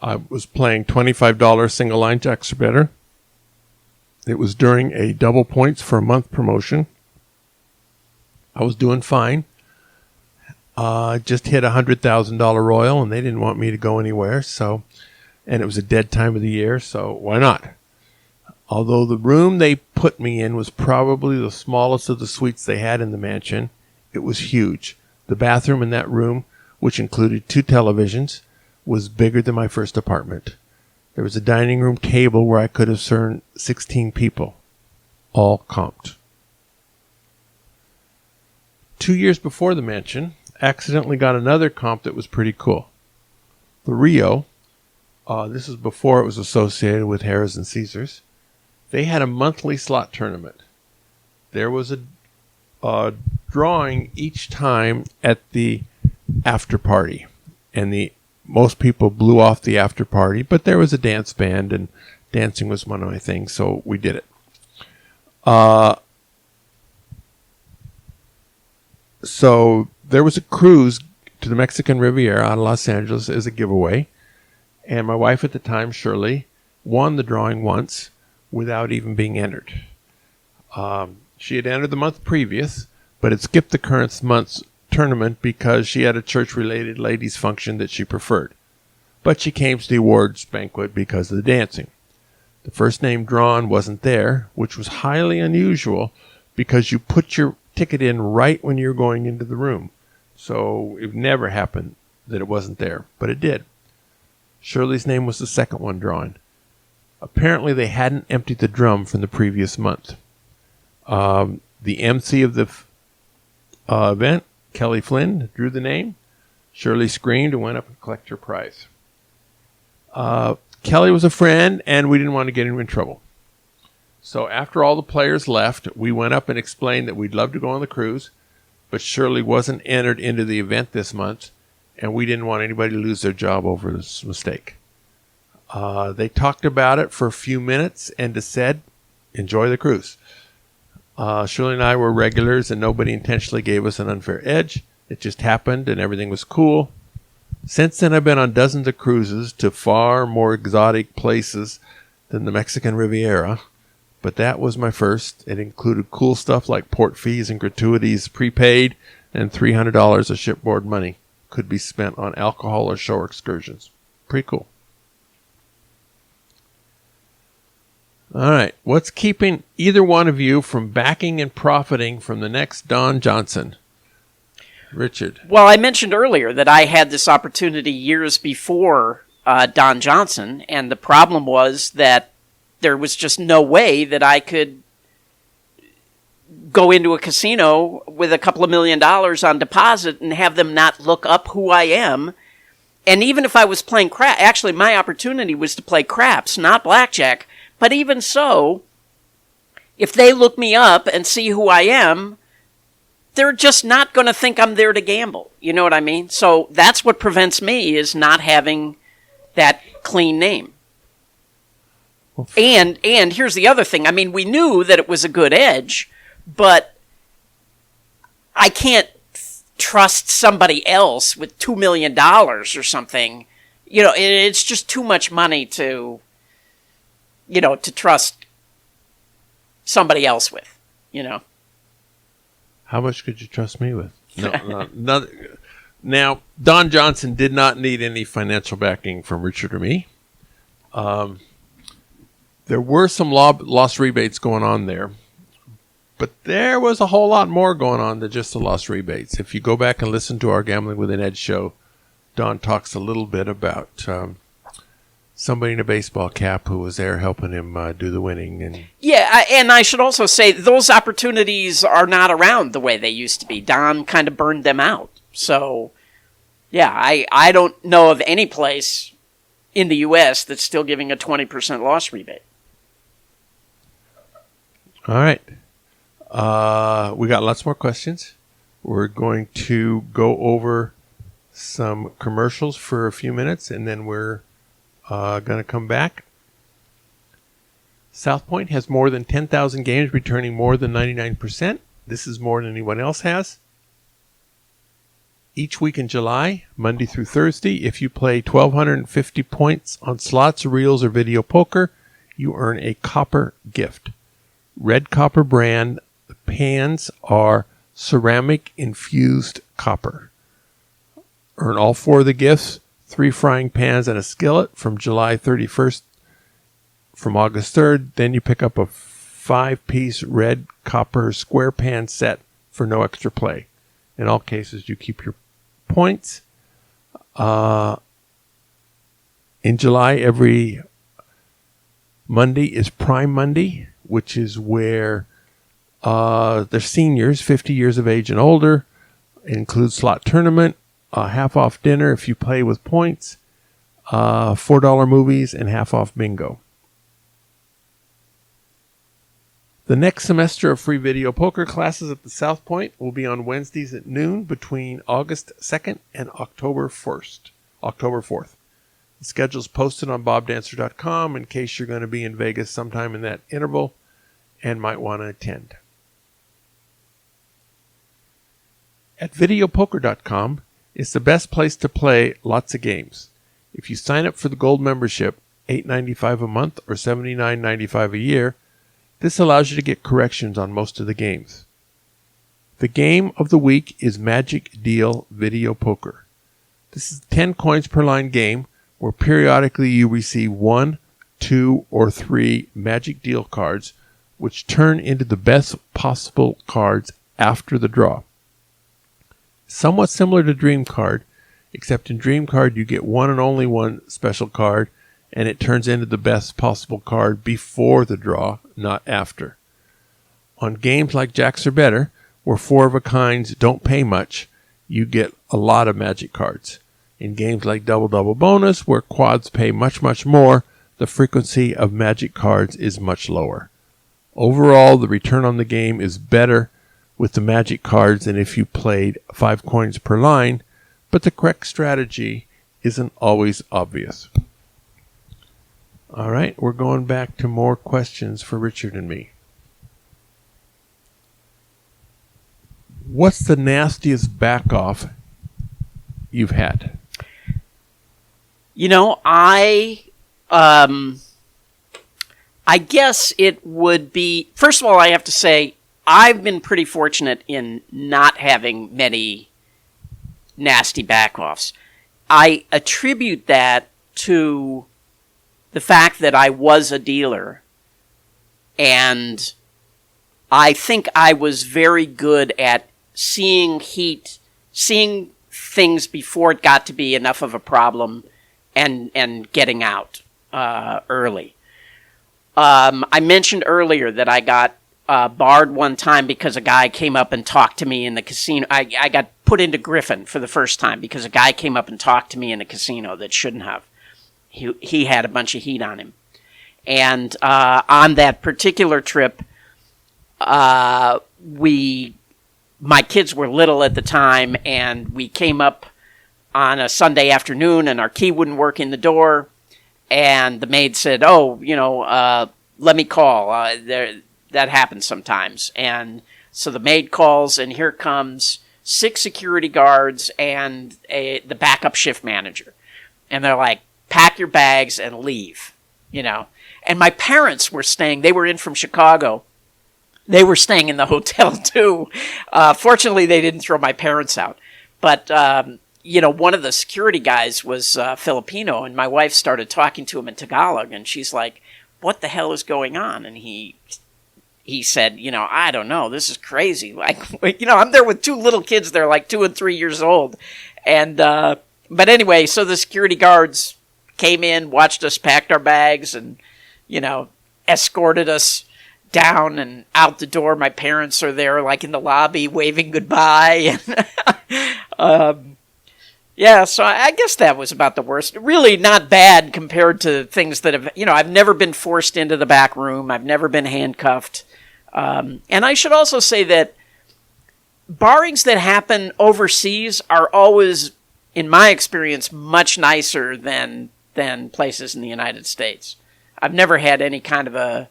Speaker 2: I was playing $25 single line jacks or better. It was during a double points for a month promotion. I was doing fine. Just hit a $100,000 royal, and they didn't want me to go anywhere. And it was a dead time of the year, so why not? Although the room they put me in was probably the smallest of the suites they had in the mansion, it was huge. The bathroom in that room, which included 2 televisions, was bigger than my first apartment. There was a dining room table where I could have served 16 people, all comped. 2 years before the mansion, accidentally got another comp that was pretty cool. The Rio, this is before it was associated with Harrah's and Caesars, they had a monthly slot tournament. There was a drawing each time at the after party, and most people blew off the after party, but there was a dance band, and dancing was one of my things, so we did it. So there was a cruise to the Mexican Riviera out of Los Angeles as a giveaway, and my wife at the time, Shirley, won the drawing once without even being entered. She had entered the month previous, but had skipped the current month's tournament because she had a church-related ladies' function that she preferred. But she came to the awards banquet because of the dancing. The first name drawn wasn't there, which was highly unusual because you put your ticket in right when you're going into the room. So it never happened that it wasn't there, but it did. Shirley's name was the second one drawn. Apparently they hadn't emptied the drum from the previous month. The MC of the event, Kelly Flynn, drew the name. Shirley screamed and went up and collected her prize. Kelly was a friend, and we didn't want to get him in trouble. So after all the players left, we went up and explained that we'd love to go on the cruise, but Shirley wasn't entered into the event this month, and we didn't want anybody to lose their job over this mistake. They talked about it for a few minutes and just said, enjoy the cruise. Shirley and I were regulars, and nobody intentionally gave us an unfair edge. It just happened, and everything was cool. Since then, I've been on dozens of cruises to far more exotic places than the Mexican Riviera, but that was my first. It included cool stuff like port fees and gratuities prepaid, and $300 of shipboard money could be spent on alcohol or shore excursions. Pretty cool. All right, what's keeping either one of you from backing and profiting from the next Don Johnson? Richard.
Speaker 3: Well, I mentioned earlier that I had this opportunity years before Don Johnson, and the problem was that there was just no way that I could go into a casino with a couple of $1 million on deposit and have them not look up who I am. And even if I was playing craps, actually my opportunity was to play craps, not blackjack. But even so, if they look me up and see who I am, they're just not going to think I'm there to gamble. You know what I mean? So that's what prevents me, is not having that clean name. And here's the other thing. I mean, we knew that it was a good edge, but I can't trust somebody else with $2 million or something. You know, it's just too much money to trust somebody else with,
Speaker 2: How much could you trust me with? No. Now, Don Johnson did not need any financial backing from Richard or me. There were some loss rebates going on there, but there was a whole lot more going on than just the loss rebates. If you go back and listen to our Gambling with an Edge show, Don talks a little bit about somebody in a baseball cap who was there helping him do the winning. And
Speaker 3: I should also say those opportunities are not around the way they used to be. Don kind of burned them out. So, yeah, I don't know of any place in the U.S. that's still giving a 20% loss rebate.
Speaker 2: All right. We got lots more questions. We're going to go over some commercials for a few minutes, and then we're going to come back. South Point has more than 10,000 games, returning more than 99%. This is more than anyone else has. Each week in July, Monday through Thursday, if you play 1,250 points on slots, reels, or video poker, you earn a copper gift. Red Copper brand. The pans are ceramic infused copper. Earn all 4 of the gifts, 3 frying pans and a skillet from July 31st from August 3rd. Then you pick up a 5-piece red copper square pan set for no extra play. In all cases, you keep your points. In July, every Monday is Prime Monday, which is where the seniors, 50 years of age and older. It includes slot tournament, half off dinner if you play with points, $4 movies, and half off bingo. The next semester of free video poker classes at the South Point will be on Wednesdays at noon between August 2nd and October 4th. The schedule's posted on bobdancer.com in case you're going to be in Vegas sometime in that interval and might want to attend. At videopoker.com is the best place to play lots of games. If you sign up for the gold membership, $8.95 a month or $79.95 a year, this allows you to get corrections on most of the games. The game of the week is Magic Deal Video Poker. This is a 10 coins per line game where periodically you receive 1, 2, or 3 Magic Deal cards which turn into the best possible cards after the draw. Somewhat similar to Dream Card, except in Dream Card you get one and only one special card and it turns into the best possible card before the draw, not after. On games like Jacks or Better, where 4 of a kinds don't pay much, you get a lot of magic cards. In games like Double Double Bonus, where quads pay much, much more, the frequency of magic cards is much lower. Overall, the return on the game is better with the magic cards than if you played 5 coins per line, but the correct strategy isn't always obvious. All right, we're going back to more questions for Richard and me. What's the nastiest back-off you've had?
Speaker 3: You know, I guess it would be, first of all, I have to say, I've been pretty fortunate in not having many nasty back-offs. I attribute that to the fact that I was a dealer, and I think I was very good at seeing things before it got to be enough of a problem and getting out early. I mentioned earlier that I got barred one time because a guy came up and talked to me in the casino. I got put into Griffin for the first time because a guy came up and talked to me in a casino that shouldn't have. He had a bunch of heat on him. And on that particular trip, my kids were little at the time, and we came up on a Sunday afternoon, and our key wouldn't work in the door, and the maid said, let me call. That happens sometimes. And so the maid calls, and here comes 6 security guards and the backup shift manager. And they're like, pack your bags and leave, And my parents were staying. They were in from Chicago. They were staying in the hotel, too. Fortunately, they didn't throw my parents out. But, one of the security guys was Filipino, and my wife started talking to him in Tagalog, and she's like, what the hell is going on? And he said, I don't know. This is crazy. Like, I'm there with 2 little kids. They're like 2 and 3 years old. And, but anyway, so the security guards came in, watched us, packed our bags, and, escorted us down and out the door. My parents are there, like in the lobby, waving goodbye. And, so I guess that was about the worst. Really not bad compared to things that have, I've never been forced into the back room. I've never been handcuffed. And I should also say that barrings that happen overseas are always, in my experience, much nicer than places in the United States. I've never had any kind of a,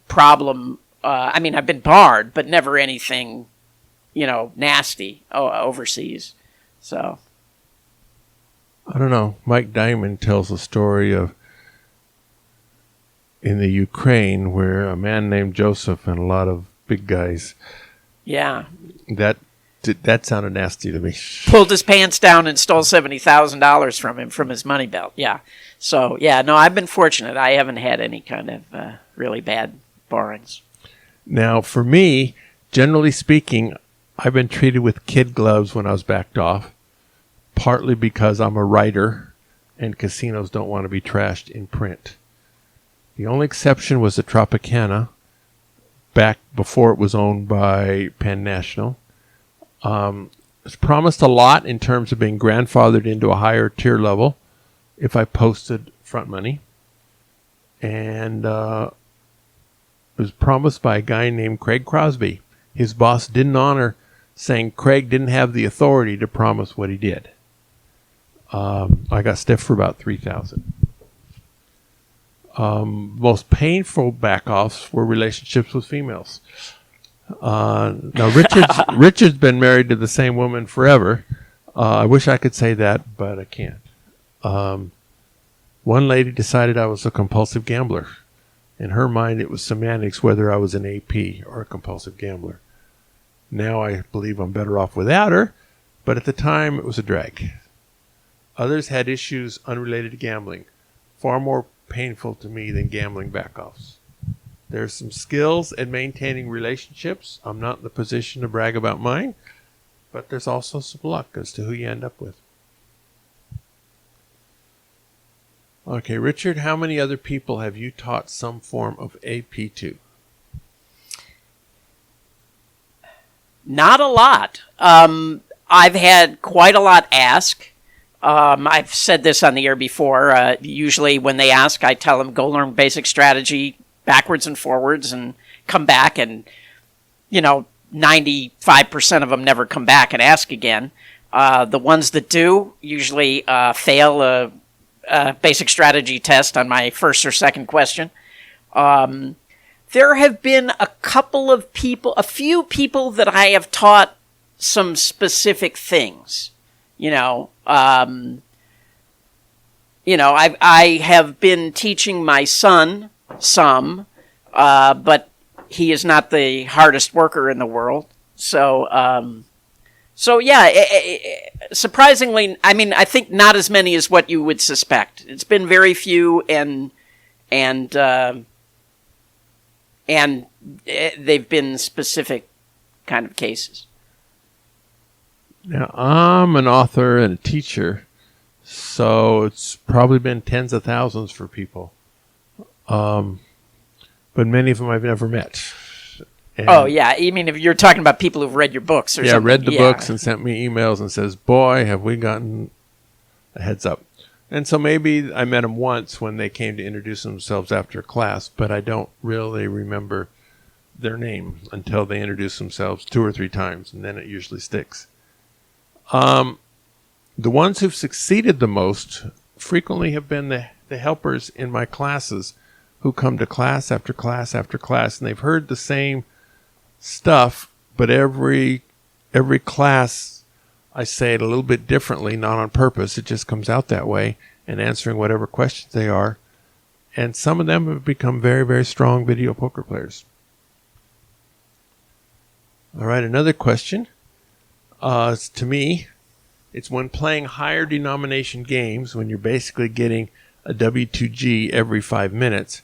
Speaker 3: problem. I've been barred, but never anything, nasty overseas. So
Speaker 2: I don't know. Mike Diamond tells a story of in the Ukraine where a man named Joseph and a lot of big guys.
Speaker 3: yeah,
Speaker 2: That sounded nasty to me.
Speaker 3: pulled his pants down and stole $70,000 from him from his money belt. Yeah. So yeah, no, I've been fortunate. I haven't had any kind of really bad borrowings.
Speaker 2: Now, for me, generally speaking, I've been treated with kid gloves when I was backed off, partly because I'm a writer and casinos don't want to be trashed in print. The only exception was the Tropicana, back before it was owned by Penn National. It's promised a lot in terms of being grandfathered into a higher tier level if I posted front money. And it was promised by a guy named Craig Crosby. His boss didn't honor, saying Craig didn't have the authority to promise what he did. I got stiffed for about $3,000. Most painful backoffs were relationships with females. Now, Richard's been married to the same woman forever. I wish I could say that, but I can't. One lady decided I was a compulsive gambler. In her mind, it was semantics whether I was an AP or a compulsive gambler. Now I believe I'm better off without her, but at the time it was a drag. Others had issues unrelated to gambling, far more painful to me than gambling backoffs. There's some skills at maintaining relationships. I'm not in the position to brag about mine, but there's also some luck as to who you end up with. Okay, Richard, how many other people have you taught some form of AP to?
Speaker 3: Not a lot. I've had quite a lot ask. I've said this on the air before. Usually when they ask, I tell them, go learn basic strategy backwards and forwards and come back. And, 95% of them never come back and ask again. The ones that do usually fail a basic strategy test on my first or second question. There have been a few people that I have taught some specific things. I have been teaching my son some, but he is not the hardest worker in the world. So surprisingly, I think not as many as what you would suspect. It's been very few, and they've been specific kind of cases.
Speaker 2: Now, I'm an author and a teacher, so it's probably been tens of thousands for people. But many of them I've never met. And
Speaker 3: if you're talking about people who've read your books or something.
Speaker 2: Read the books and sent me emails and says, boy, have we gotten a heads up. And so maybe I met them once when they came to introduce themselves after class, but I don't really remember their name until they introduce themselves 2 or 3 times, and then it usually sticks. The ones who've succeeded the most frequently have been the helpers in my classes who come to class after class after class, and they've heard the same stuff, but every class I say it a little bit differently, not on purpose. It just comes out that way, and answering whatever questions they are. And some of them have become very, very strong video poker players. All right, another question. To me, it's when playing higher denomination games, when you're basically getting a W2G every 5 minutes,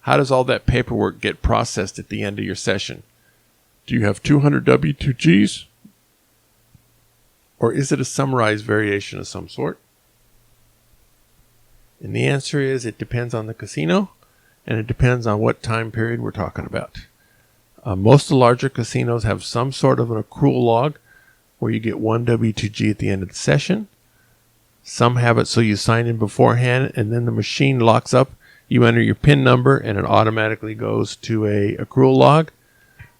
Speaker 2: how does all that paperwork get processed at the end of your session? Do you have 200 W2Gs? Or is it a summarized variation of some sort? And the answer is it depends on the casino, and it depends on what time period we're talking about. Most of the larger casinos have some sort of an accrual log where you get 1 W2G at the end of the session. Some have it so you sign in beforehand, and then the machine locks up. You enter your PIN number, and it automatically goes to a accrual log.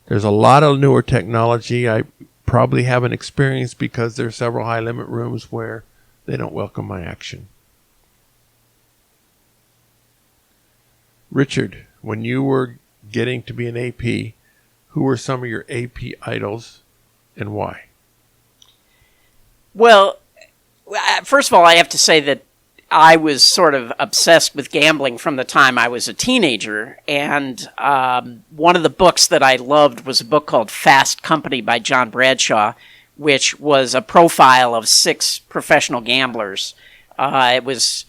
Speaker 2: There's a lot of newer technology I probably haven't experienced because there are several high-limit rooms where they don't welcome my action. Richard, when you were getting to be an AP, who were some of your AP idols, and why?
Speaker 3: Well, first of all, I have to say that I was sort of obsessed with gambling from the time I was a teenager, and one of the books that I loved was a book called Fast Company by John Bradshaw, which was a profile of 6 professional gamblers. It was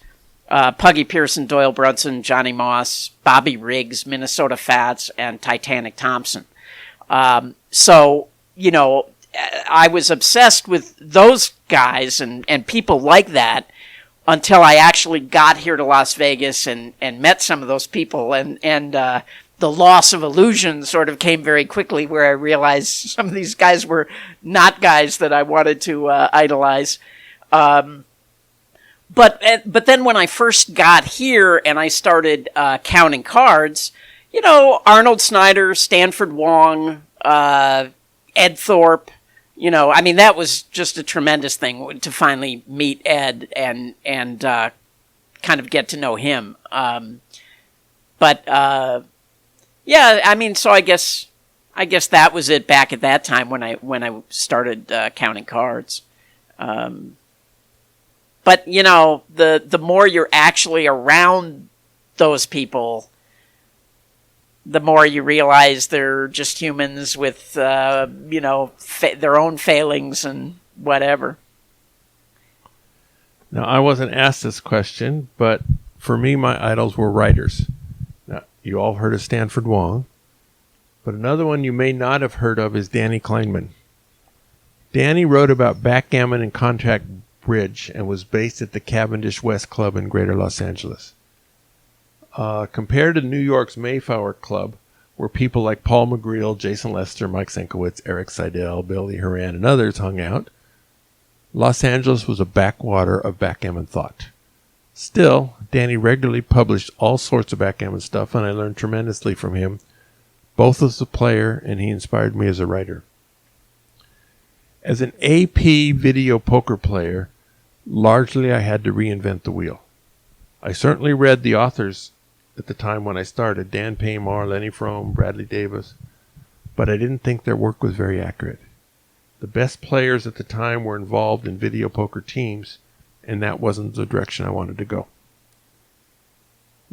Speaker 3: Puggy Pearson, Doyle Brunson, Johnny Moss, Bobby Riggs, Minnesota Fats, and Titanic Thompson. So, you know, I was obsessed with those guys and people like that until I actually got here to Las Vegas and met some of those people. And the loss of illusion sort of came very quickly, where I realized some of these guys were not guys that I wanted to idolize. But then when I first got here and I started counting cards, you know, Arnold Snyder, Stanford Wong, Ed Thorpe, you know, I mean, that was just a tremendous thing to finally meet Ed and kind of get to know him. Yeah, I mean, so I guess that was it back at that time when I started counting cards. But you know, the more you're actually around those people, the more you realize they're just humans with, you know, their own failings and whatever.
Speaker 2: Now, I wasn't asked this question, but for me, my idols were writers. Now, you all heard of Stanford Wong, but another one you may not have heard of is Danny Kleinman. Danny wrote about backgammon and contact bridge and was based at the Cavendish West Club in Greater Los Angeles. Compared to New York's Mayflower Club, where people like Paul McGreal, Jason Lester, Mike Sienkiewicz, Eric Seidel, Billy Horan, and others hung out, Los Angeles was a backwater of backgammon thought. Still, Danny regularly published all sorts of backgammon stuff, and I learned tremendously from him, both as a player, and he inspired me as a writer. As an AP video poker player, largely I had to reinvent the wheel. I certainly read the authors at the time when I started, Dan Paymar, Lenny Frome, Bradley Davis, but I didn't think their work was very accurate. The best players at the time were involved in video poker teams, and that wasn't the direction I wanted to go.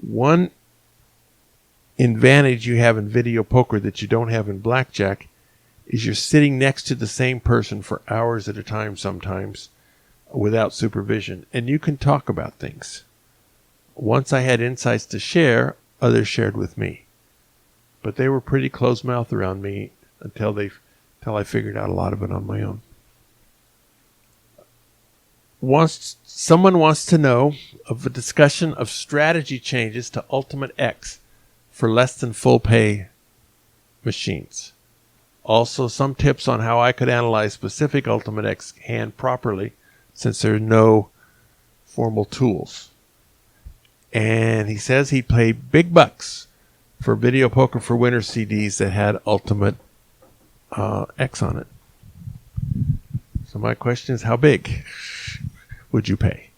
Speaker 2: One advantage you have in video poker that you don't have in blackjack is you're sitting next to the same person for hours at a time sometimes without supervision, and you can talk about things. Once I had insights to share, others shared with me. But they were pretty closed-mouthed around me until I figured out a lot of it on my own. Someone wants to know of a discussion of strategy changes to Ultimate X for less than full pay machines. Also, some tips on how I could analyze specific Ultimate X hand properly, since there are no formal tools. And he says he paid big bucks for Video Poker for Winners CDs that had Ultimate X on it. So my question is, how big would you pay?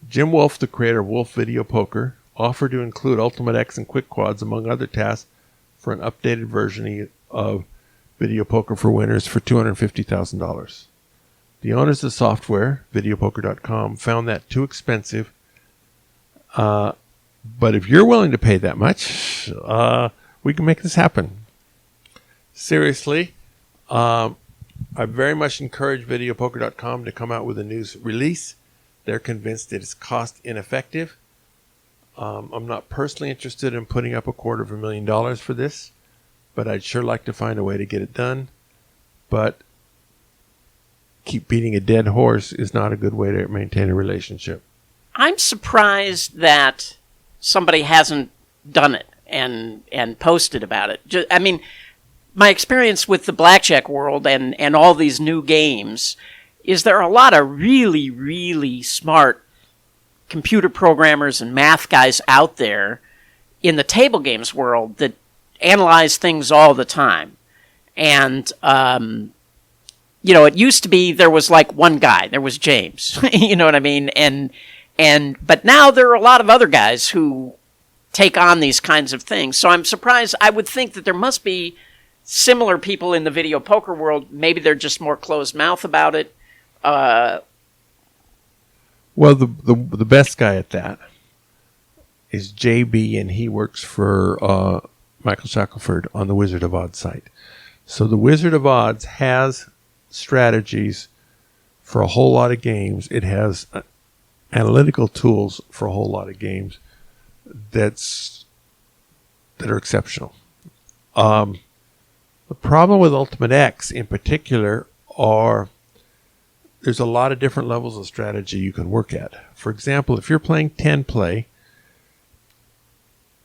Speaker 2: Jim Wolf, the creator of Wolf Video Poker, offered to include Ultimate X and Quick Quads, among other tasks, for an updated version of Video Poker for Winners for $250,000. The owners of the software, videopoker.com, found that too expensive. But if you're willing to pay that much, we can make this happen. Seriously, I very much encourage videopoker.com to come out with a new release. They're convinced that it's cost ineffective. I'm not personally interested in putting up $250,000 for this, but I'd sure like to find a way to get it done. But keep beating a dead horse is not a good way to maintain a relationship.
Speaker 3: I'm surprised that somebody hasn't done it and posted about it. I mean, my experience with the blackjack world and all these new games is there are a lot of really, really smart computer programmers and math guys out there in the table games world that analyze things all the time. And, you know, it used to be there was like one guy. There was James. You know what I mean? But now there are a lot of other guys who take on these kinds of things. So I'm surprised. I would think that there must be similar people in the video poker world, maybe they're just more closed mouth about it.
Speaker 2: Well, the best guy at that is JB, and he works for Michael Shackelford on the Wizard of Odds site. So the Wizard of Odds has strategies for a whole lot of games. It has analytical tools for a whole lot of games that are exceptional. The problem with Ultimate X in particular are there's a lot of different levels of strategy you can work at. For example, if you're playing 10 play,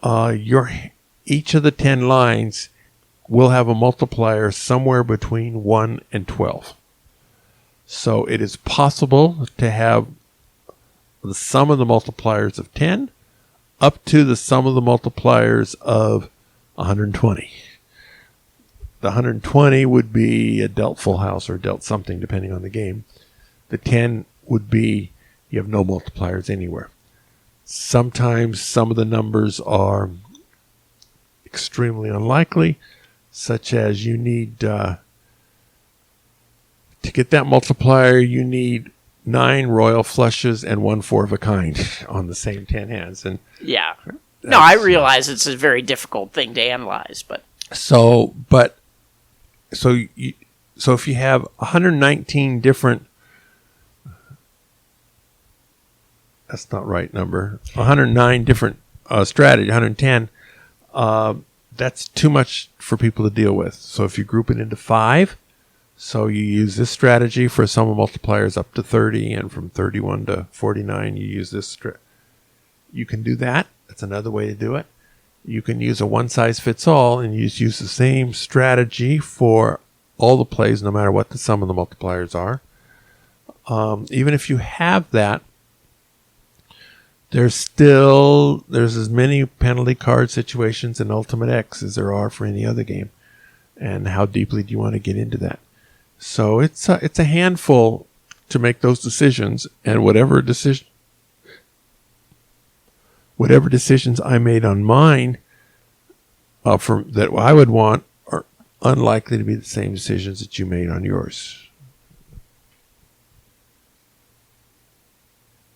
Speaker 2: each of the 10 lines will have a multiplier somewhere between 1 and 12. So it is possible to have the sum of the multipliers of 10 up to the sum of the multipliers of 120. The 120 would be a dealt full house or dealt something depending on the game. The 10 would be you have no multipliers anywhere. Sometimes some of the numbers are extremely unlikely, such as you need to get that multiplier, you need 9 royal flushes and 1 4 of a kind on the same 10 hands. And
Speaker 3: yeah. No, I realize it's a very difficult thing to analyze, but
Speaker 2: so if you have 119 different, that's not right number, 109 different strategy, 110, that's too much for people to deal with. So if you group it into 5, so you use this strategy for sum of multipliers up to 30, and from 31 to 49, you use this. You can do that. That's another way to do it. You can use a one-size-fits-all, and you just use the same strategy for all the plays, no matter what the sum of the multipliers are. Even if you have that, there's as many penalty card situations in Ultimate X as there are for any other game. And how deeply do you want to get into that? So it's a handful to make those decisions, and whatever decisions I made on mine that I would want are unlikely to be the same decisions that you made on yours.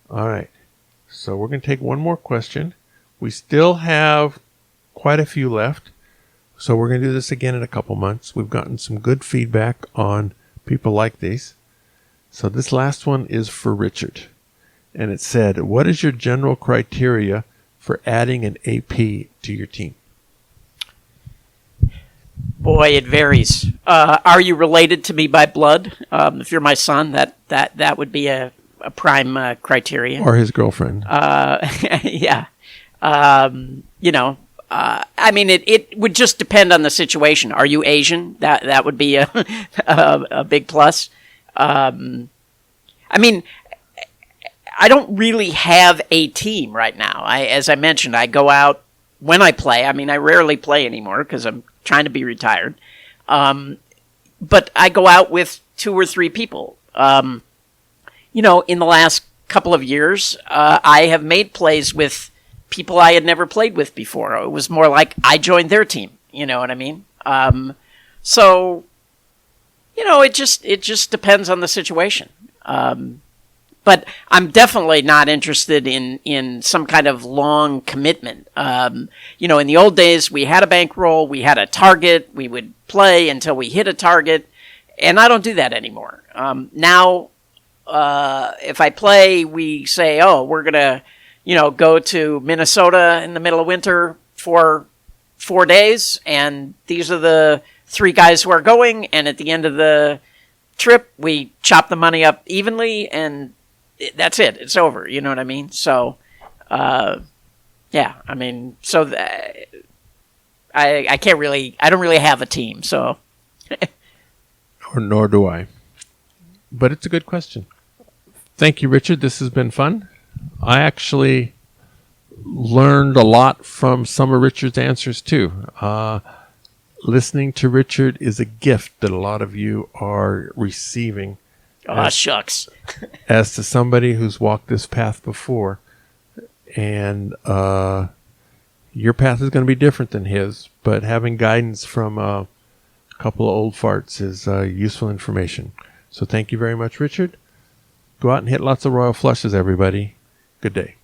Speaker 2: All right. So we're going to take one more question. We still have quite a few left. So we're going to do this again in a couple months. We've gotten some good feedback on people like these. So this last one is for Richard. And it said, what is your general criteria for adding an AP to your team?
Speaker 3: boy, it varies. Are you related to me by blood? If you're my son, that would be a prime criteria.
Speaker 2: Or his girlfriend.
Speaker 3: Yeah. I mean, it would just depend on the situation. Are you Asian? That would be a big plus. I mean, I don't really have a team right now. As I mentioned, I go out when I play. I mean, I rarely play anymore because I'm trying to be retired. But I go out with 2 or 3 people. In the last couple of years, I have made plays with people I had never played with before. It was more like I joined their team. You know what I mean? It just depends on the situation. But I'm definitely not interested in some kind of long commitment. In the old days, we had a bankroll, we had a target, we would play until we hit a target, and I don't do that anymore. Now, if I play, we say, we're going to, go to Minnesota in the middle of winter for 4 days, and these are the 3 guys who are going, and at the end of the trip, we chop the money up evenly, and that's it. It's over. You know what I mean? So, I can't really, I don't really have a team, so.
Speaker 2: Nor do I. But it's a good question. Thank you, Richard. This has been fun. I actually learned a lot from some of Richard's answers, too. Listening to Richard is a gift that a lot of you are receiving.
Speaker 3: Shucks.
Speaker 2: As to somebody who's walked this path before. And your path is going to be different than his, but having guidance from couple of old farts is useful information. So thank you very much, Richard. Go out and hit lots of royal flushes, everybody. Good day.